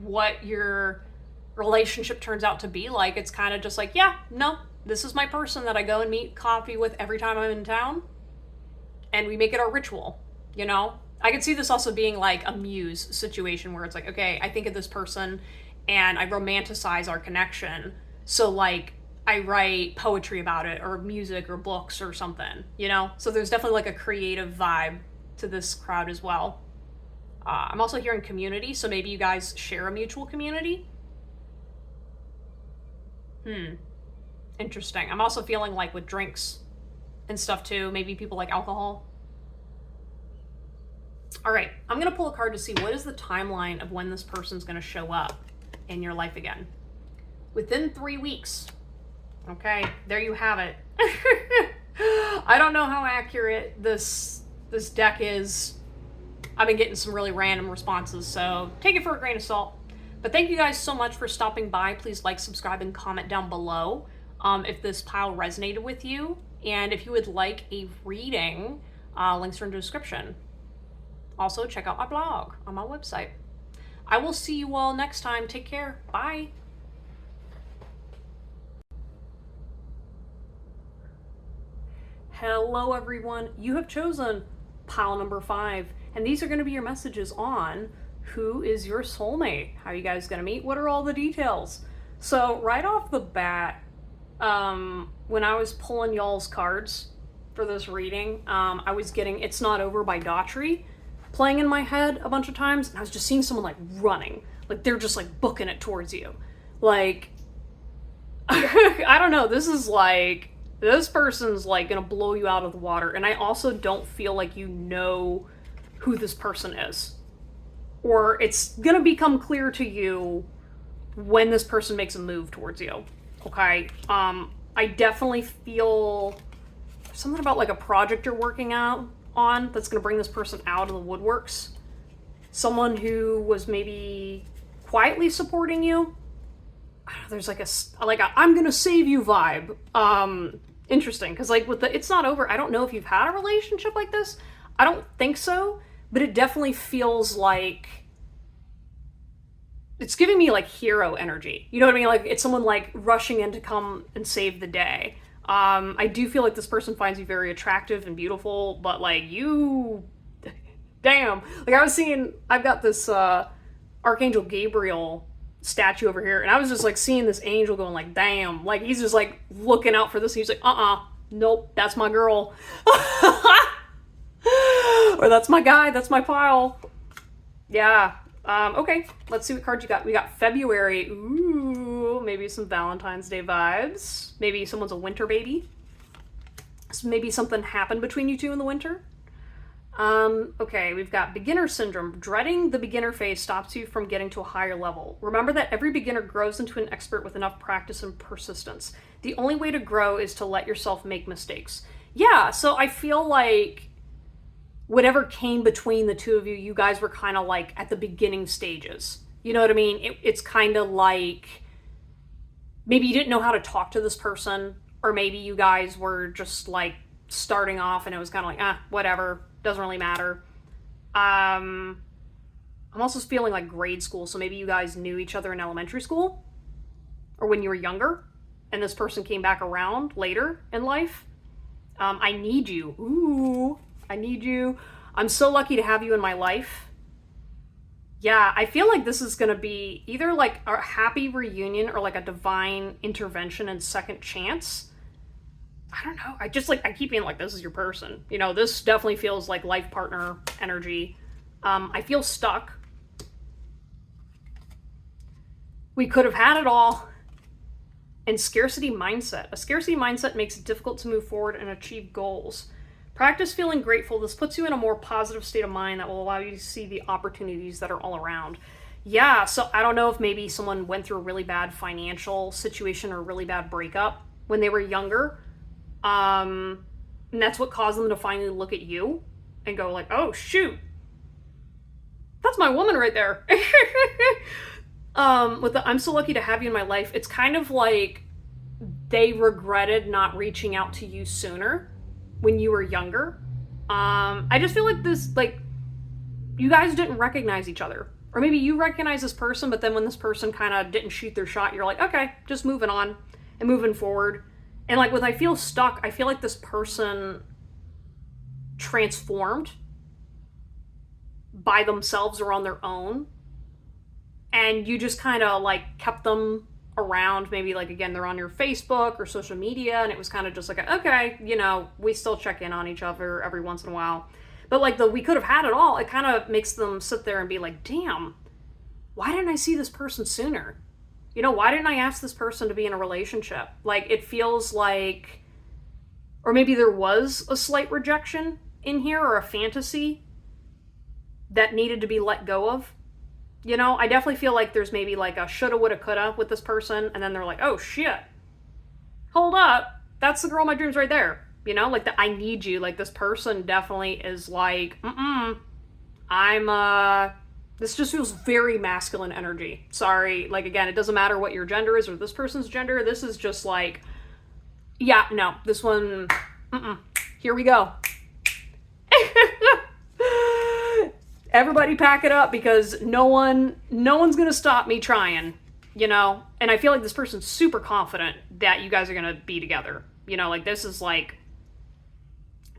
what your relationship turns out to be like. It's kind of just like, yeah, no, this is my person that I go and meet coffee with every time I'm in town. And we make it our ritual, you know? I could see this also being like a muse situation where it's like, okay, I think of this person and I romanticize our connection. So like, I write poetry about it or music or books or something, you know? So there's definitely like a creative vibe to this crowd as well. I'm also hearing community, so maybe you guys share a mutual community. Interesting. I'm also feeling like with drinks and stuff too, maybe people like alcohol. All right, I'm gonna pull a card to see what is the timeline of when this person's gonna show up in your life again. Within 3 weeks. Okay, there you have it. I don't know how accurate this deck is I've been getting some really random responses, so take it for a grain of salt. But thank you guys so much for stopping by. Please like, subscribe, and comment down below if this pile resonated with you. And if you would like a reading, links are in the description. Also, check out my blog on my website. I will see you all next time. Take care. Bye. Hello, everyone. You have chosen pile number 5, and these are going to be your messages on who is your soulmate. How are you guys going to meet? What are all the details? So, right off the bat, when I was pulling y'all's cards for this reading, I was getting It's Not Over by Daughtry playing in my head a bunch of times, and I was just seeing someone like running, like they're just like booking it towards you, like I don't know, this person's like gonna blow you out of the water. And I also don't feel like you know who this person is, or it's gonna become clear to you when this person makes a move towards you. Okay, I definitely feel something about like a project you're working on that's going to bring this person out of the woodworks. Someone who was maybe quietly supporting you. There's like a I'm going to save you vibe. Interesting, because like with the It's Not Over, I don't know if you've had a relationship like this. I don't think so, but it definitely feels like it's giving me like hero energy. You know what I mean? Like it's someone like rushing in to come and save the day. I do feel like this person finds you very attractive and beautiful, but like you, damn. Like I've got this Archangel Gabriel statue over here, and I was just like seeing this angel going like, damn. Like he's just like looking out for this, and he's like, nope, that's my girl. Or that's my guy, that's my pile. Yeah. Okay, let's see what cards you got. We got February. Ooh, maybe some Valentine's Day vibes. Maybe someone's a winter baby. So maybe something happened between you two in the winter. Okay, we've got beginner syndrome. Dreading the beginner phase stops you from getting to a higher level. Remember that every beginner grows into an expert with enough practice and persistence. The only way to grow is to let yourself make mistakes. Yeah, so I feel like whatever came between the two of you, you guys were kind of like at the beginning stages. You know what I mean? It's kind of like maybe you didn't know how to talk to this person, or maybe you guys were just like starting off and it was kind of like, whatever, doesn't really matter. I'm also feeling like grade school, so maybe you guys knew each other in elementary school or when you were younger, and this person came back around later in life. I need you. Ooh. I need you. I'm so lucky to have you in my life. Yeah, I feel like this is going to be either like a happy reunion or like a divine intervention and second chance. I don't know. I keep being like, this is your person. You know, this definitely feels like life partner energy. I feel stuck. We could have had it all. And scarcity mindset. A scarcity mindset makes it difficult to move forward and achieve goals. Practice feeling grateful. This puts you in a more positive state of mind that will allow you to see the opportunities that are all around. Yeah, so I don't know if maybe someone went through a really bad financial situation or a really bad breakup when they were younger. And that's what caused them to finally look at you and go like, oh, shoot. That's my woman right there. With the I'm so lucky to have you in my life, it's kind of like they regretted not reaching out to you sooner when you were younger. I just feel like this, like, you guys didn't recognize each other. Or maybe you recognize this person, but then when this person kind of didn't shoot their shot, you're like, okay, just moving on and moving forward. And like with I feel stuck, I feel like this person transformed by themselves or on their own. And you just kind of like kept them around. Maybe like, again, they're on your Facebook or social media, and it was kind of just like, okay, you know, we still check in on each other every once in a while. But like we could have had it all. It kind of makes them sit there and be like, damn, why didn't I see this person sooner? You know, why didn't I ask this person to be in a relationship? Like, it feels like, or maybe there was a slight rejection in here or a fantasy that needed to be let go of. You know, I definitely feel like there's maybe like a shoulda, woulda, coulda with this person, and then they're like, oh shit, hold up, that's the girl of my dreams right there. You know, like the I need you, like this person definitely is like, This just feels very masculine energy. Sorry. Like, again, it doesn't matter what your gender is or this person's gender. This is just like, yeah, no, this one, here we go. Everybody pack it up, because no one's gonna stop me trying, you know? And I feel like this person's super confident that you guys are gonna be together. You know, like, this is like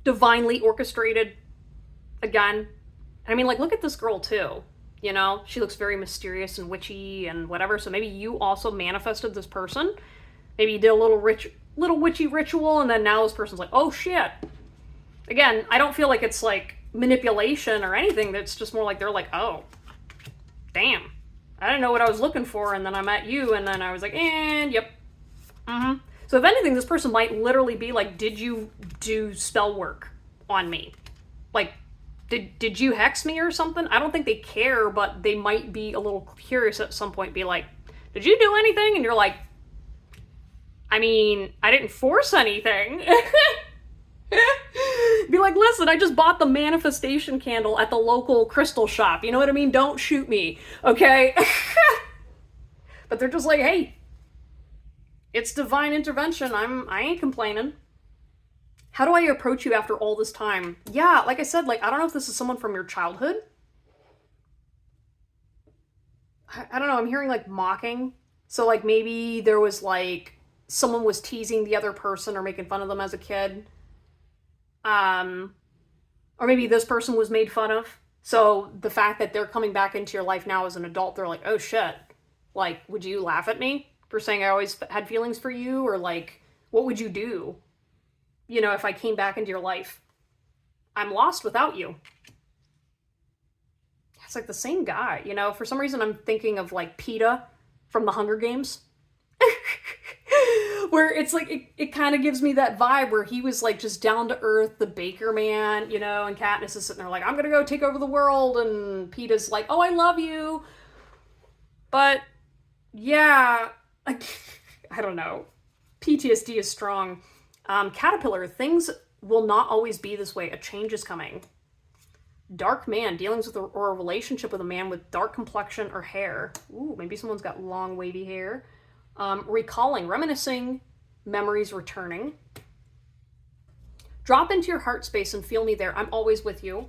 divinely orchestrated again. I mean, like, look at this girl too. You know, she looks very mysterious and witchy and whatever. So maybe you also manifested this person. Maybe you did a little witchy ritual, and then now this person's like, oh shit. Again, I don't feel like it's like manipulation or anything. That's just more like they're like, oh, damn, I didn't know what I was looking for, and then I met you, and then I was like, and yep. So if anything, this person might literally be like, did you do spell work on me? Like, did you hex me or something? I don't think they care, but they might be a little curious at some point, be like, did you do anything? And you're like, I mean, I didn't force anything. Be like, listen, I just bought the manifestation candle at the local crystal shop. You know what I mean? Don't shoot me, okay? But they're just like, hey, it's divine intervention. I ain't complaining. How do I approach you after all this time? Yeah, like I said, like, I don't know if this is someone from your childhood. I don't know, I'm hearing like mocking. So like maybe there was like, someone was teasing the other person or making fun of them as a kid. Or maybe this person was made fun of. So the fact that they're coming back into your life now as an adult, they're like, oh shit. Like, would you laugh at me for saying I always had feelings for you? Or like, what would you do? You know, if I came back into your life? I'm lost without you. It's like the same guy, you know? For some reason, I'm thinking of like PETA from the Hunger Games. Where it's like, it kind of gives me that vibe where he was like just down to earth, the baker man, you know, and Katniss is sitting there like, I'm gonna go take over the world, and PETA's like, oh, I love you. But, yeah, I don't know. PTSD is strong. Caterpillar, things will not always be this way. A change is coming. Dark man, dealings with or a relationship with a man with dark complexion or hair. Ooh, maybe someone's got long wavy hair. Recalling, reminiscing, memories returning. Drop into your heart space and feel me there. I'm always with you.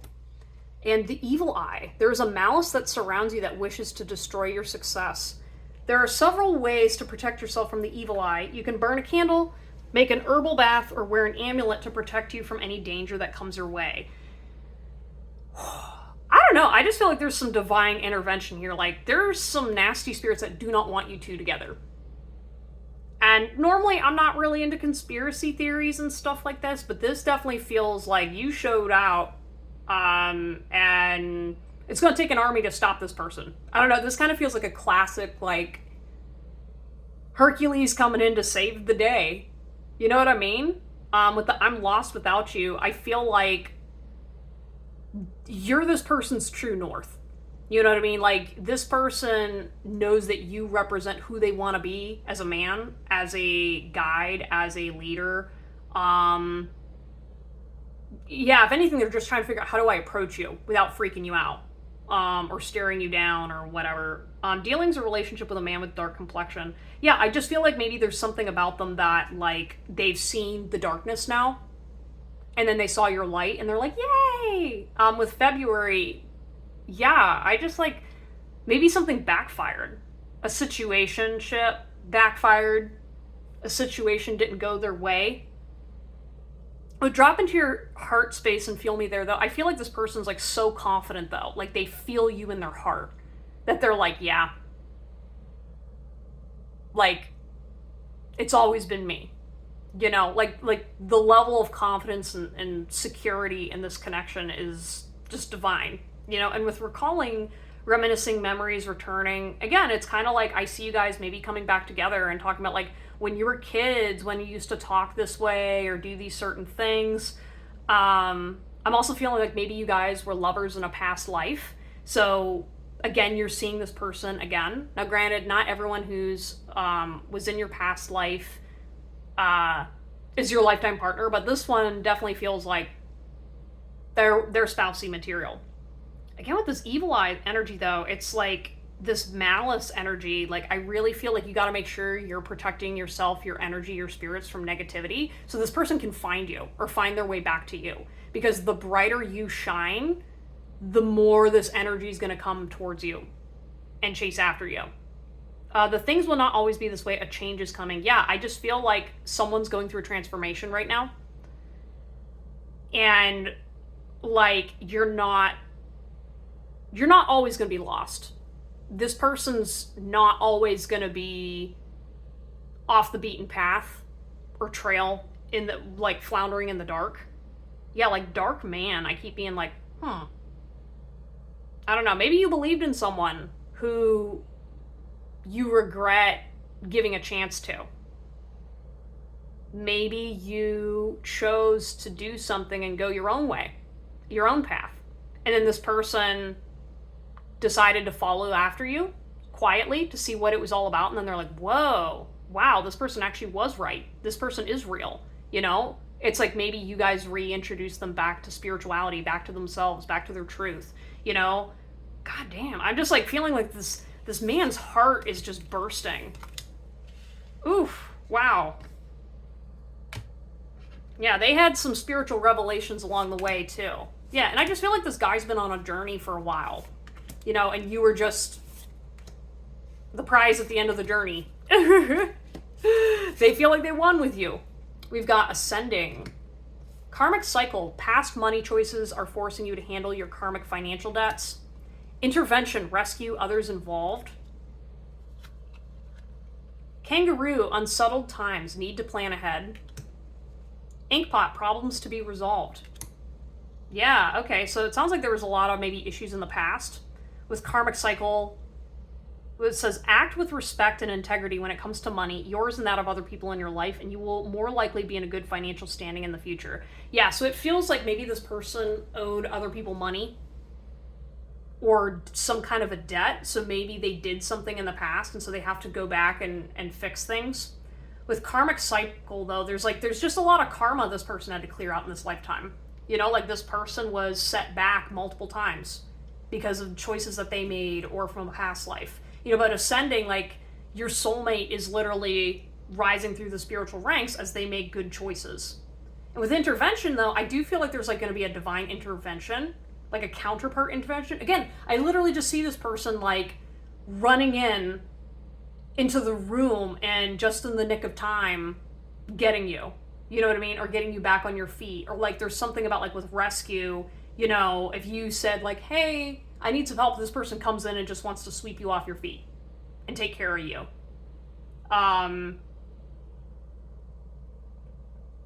And the evil eye. There is a malice that surrounds you that wishes to destroy your success. There are several ways to protect yourself from the evil eye. You can burn a candle, make an herbal bath, or wear an amulet to protect you from any danger that comes your way. I don't know. I just feel like there's some divine intervention here. Like, there's some nasty spirits that do not want you two together. And normally I'm not really into conspiracy theories and stuff like this, but this definitely feels like you showed out, and it's going to take an army to stop this person. I don't know. This kind of feels like a classic, like, Hercules coming in to save the day. You know what I mean? With the I'm lost without you, I feel like you're this person's true north. You know what I mean? Like, this person knows that you represent who they want to be as a man, as a guide, as a leader. Yeah, if anything, they're just trying to figure out, how do I approach you without freaking you out, or staring you down or whatever. Dealings a relationship with a man with dark complexion. Yeah, I just feel like maybe there's something about them that, like, they've seen the darkness now, and then they saw your light, and they're like, yay! With February, yeah, I just, like, maybe something backfired. A situationship backfired. A situation didn't go their way. But drop into your heart space and feel me there, though. I feel like this person's, like, so confident, though. Like, they feel you in their heart. That they're like, yeah. Like, it's always been me. You know, like the level of confidence and security in this connection is just divine. You know, and with recalling, reminiscing, memories returning, again, it's kind of like I see you guys maybe coming back together and talking about, like, when you were kids, when you used to talk this way or do these certain things. I'm also feeling like maybe you guys were lovers in a past life. So, again, you're seeing this person again. Now, granted, not everyone who's was in your past life is your lifetime partner, but this one definitely feels like they're spousey material. Again, with this evil eye energy, though, it's like this malice energy. Like, I really feel like you got to make sure you're protecting yourself, your energy, your spirits from negativity, so this person can find you or find their way back to you. Because the brighter you shine, the more this energy is going to come towards you and chase after you. The things will not always be this way. A change is coming. Yeah, I just feel like someone's going through a transformation right now. And, like, you're not always going to be lost. This person's not always going to be off the beaten path or trail in the, like, floundering in the dark. Yeah, like, dark man. I keep being like, I don't know. Maybe you believed in someone who you regret giving a chance to. Maybe you chose to do something and go your own way, your own path. And then this person decided to follow after you quietly to see what it was all about. And then they're like, whoa, wow, this person actually was right. This person is real. You know, it's like maybe you guys reintroduce them back to spirituality, back to themselves, back to their truth. You know, God damn, I'm just like feeling like this man's heart is just bursting. Oof, wow. Yeah, they had some spiritual revelations along the way too. Yeah, and I just feel like this guy's been on a journey for a while. You know, and you were just the prize at the end of the journey. They feel like they won with you. We've got ascending. Karmic cycle. Past money choices are forcing you to handle your karmic financial debts. Intervention. Rescue others involved. Kangaroo. Unsettled times. Need to plan ahead. Inkpot. Problems to be resolved. Yeah, okay, so it sounds like there was a lot of maybe issues in the past. With karmic cycle, it says, act with respect and integrity when it comes to money, yours and that of other people in your life, and you will more likely be in a good financial standing in the future. Yeah, so it feels like maybe this person owed other people money or some kind of a debt, so maybe they did something in the past, and so they have to go back and fix things. With karmic cycle, though, there's just a lot of karma this person had to clear out in this lifetime. You know, like this person was set back multiple times because of choices that they made or from a past life. You know, but ascending, like, your soulmate is literally rising through the spiritual ranks as they make good choices. And with intervention, though, I do feel like there's, like, going to be a divine intervention, like a counterpart intervention. Again, I literally just see this person, like, running into the room and just in the nick of time getting you. You know what I mean? Or getting you back on your feet. Or, like, there's something about, like, with rescue, you know, if you said, like, hey, I need some help, this person comes in and just wants to sweep you off your feet and take care of you.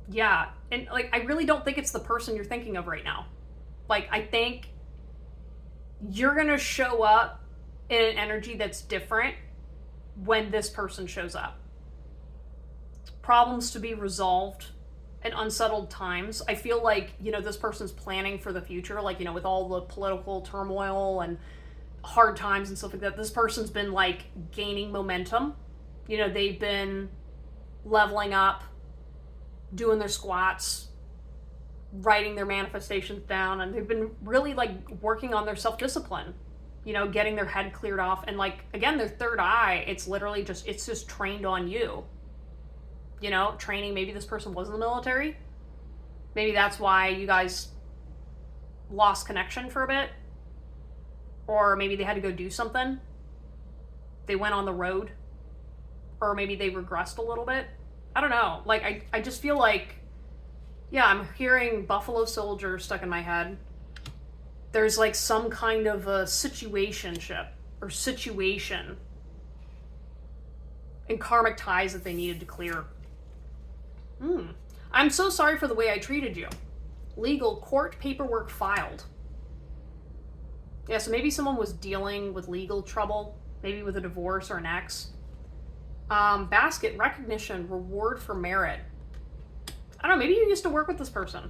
Yeah, and, like, I really don't think it's the person you're thinking of right now. Like, I think you're gonna show up in an energy that's different when this person shows up. Problems to be resolved and unsettled times. I feel like, you know, this person's planning for the future, like, you know, with all the political turmoil and hard times and stuff like that. This person's been, like, gaining momentum. You know, they've been leveling up, doing their squats, writing their manifestations down, and they've been really, like, working on their self-discipline. You know, getting their head cleared off. And, like, again, their third eye, it's literally just, it's just trained on you. You know, training, maybe this person was in the military. Maybe that's why you guys lost connection for a bit. Or maybe they had to go do something. They went on the road. Or maybe they regressed a little bit. I don't know. Like, I just feel like, yeah, I'm hearing Buffalo Soldier stuck in my head. There's, like, some kind of a situationship or situation and karmic ties that they needed to clear. I'm so sorry for the way I treated you. Legal, court paperwork filed. Yeah, so maybe someone was dealing with legal trouble, maybe with a divorce or an ex. Basket, recognition, reward for merit. I don't know, maybe you used to work with this person.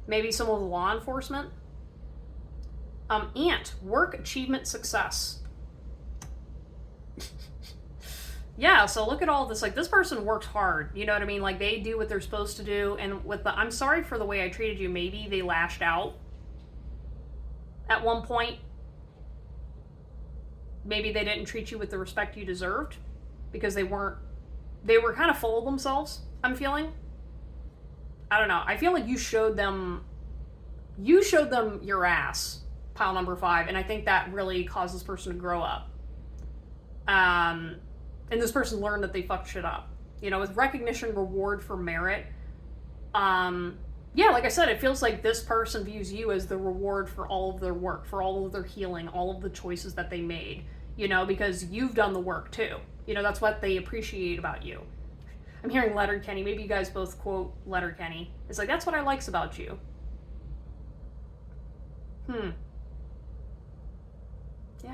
Maybe someone with law enforcement. Ant, work, achievement, success. Yeah, so look at all this. Like, this person works hard. You know what I mean? Like, they do what they're supposed to do. And with the, I'm sorry for the way I treated you, maybe they lashed out at one point. Maybe they didn't treat you with the respect you deserved because they were kind of full of themselves, I'm feeling. I don't know. I feel like you showed them your ass, pile number 5, and I think that really caused this person to grow up. And this person learned that they fucked shit up. You know, with recognition, reward for merit. Yeah, like I said, it feels like this person views you as the reward for all of their work, for all of their healing, all of the choices that they made, you know, because you've done the work too. You know, that's what they appreciate about you. I'm hearing Letterkenny. Maybe you guys both quote Letterkenny. It's like, that's what I likes about you. Yeah,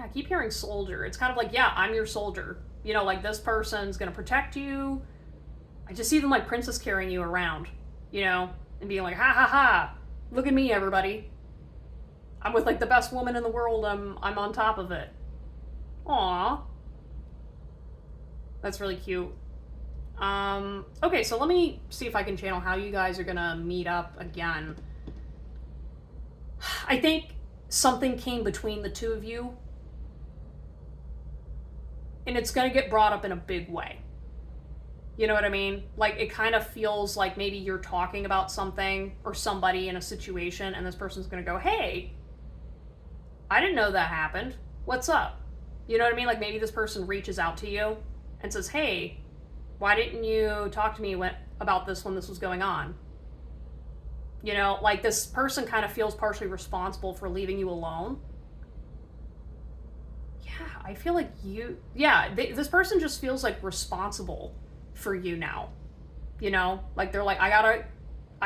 I keep hearing soldier. It's kind of like, yeah, I'm your soldier. You know, like this person's gonna protect you. I just see them like princess carrying you around, you know, and being like, ha ha ha, look at me, everybody. I'm with like the best woman in the world. I'm on top of it. Aww. That's really cute. Okay, so let me see if I can channel how you guys are gonna meet up again. I think something came between the two of you, and it's gonna get brought up in a big way. You know what I mean? Like, it kind of feels like maybe you're talking about something or somebody in a situation, and this person's gonna go, hey, I didn't know that happened. What's up? You know what I mean? Like, maybe this person reaches out to you and says, hey, why didn't you talk to me about this when this was going on? You know, like, this person kind of feels partially responsible for leaving you alone. Yeah, I feel like this person just feels like responsible for you now. You know, like they're like, I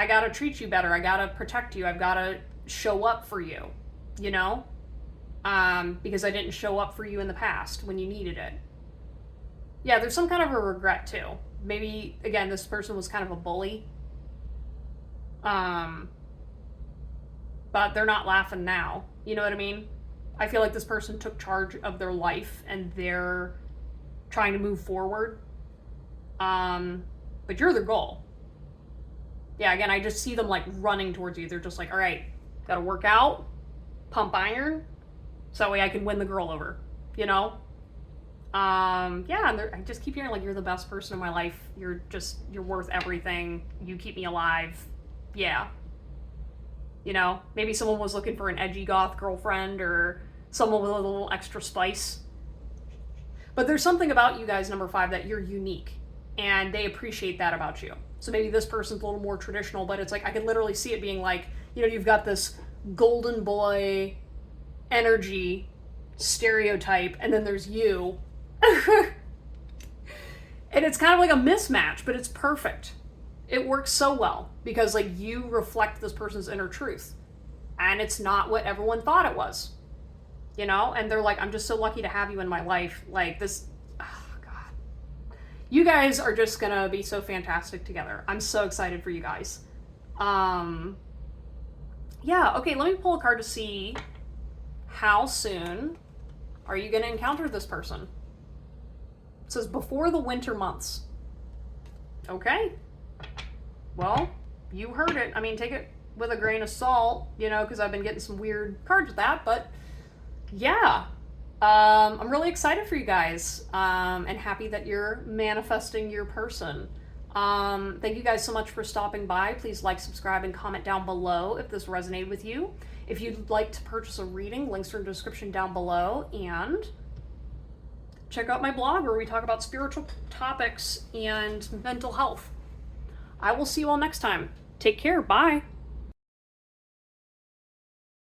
gotta treat you better. I gotta protect you. I've gotta show up for you, you know? Because I didn't show up for you in the past when you needed it. Yeah, there's some kind of a regret too. Maybe, again, this person was kind of a bully. But they're not laughing now. You know what I mean? I feel like this person took charge of their life and they're trying to move forward. But you're their goal. Yeah, again, I just see them like running towards you. They're just like, all right, gotta work out, pump iron, so that way I can win the girl over, you know? Yeah, and I just keep hearing like, you're the best person in my life. You're worth everything. You keep me alive. Yeah. You know, maybe someone was looking for an edgy goth girlfriend or someone with a little extra spice. But there's something about you guys, number 5, that you're unique. And they appreciate that about you. So maybe this person's a little more traditional, but it's like, I could literally see it being like, you know, you've got this golden boy energy stereotype, and then there's you. And it's kind of like a mismatch, but it's perfect. It works so well because like you reflect this person's inner truth. And it's not what everyone thought it was. You know? And they're like, I'm just so lucky to have you in my life. Like this, you guys are just gonna be so fantastic together. I'm so excited for you guys. Yeah, okay, let me pull a card to see how soon are you gonna encounter this person. It says before the winter months. Okay. Well, you heard it. I mean, take it with a grain of salt, you know, because I've been getting some weird cards with that, but yeah. I'm really excited for you guys, and happy that you're manifesting your person. Thank you guys so much for stopping by. Please like, subscribe, and comment down below if this resonated with you. If you'd like to purchase a reading, links are in the description down below, and check out my blog where we talk about spiritual topics and mental health. I will see you all next time. Take care. Bye.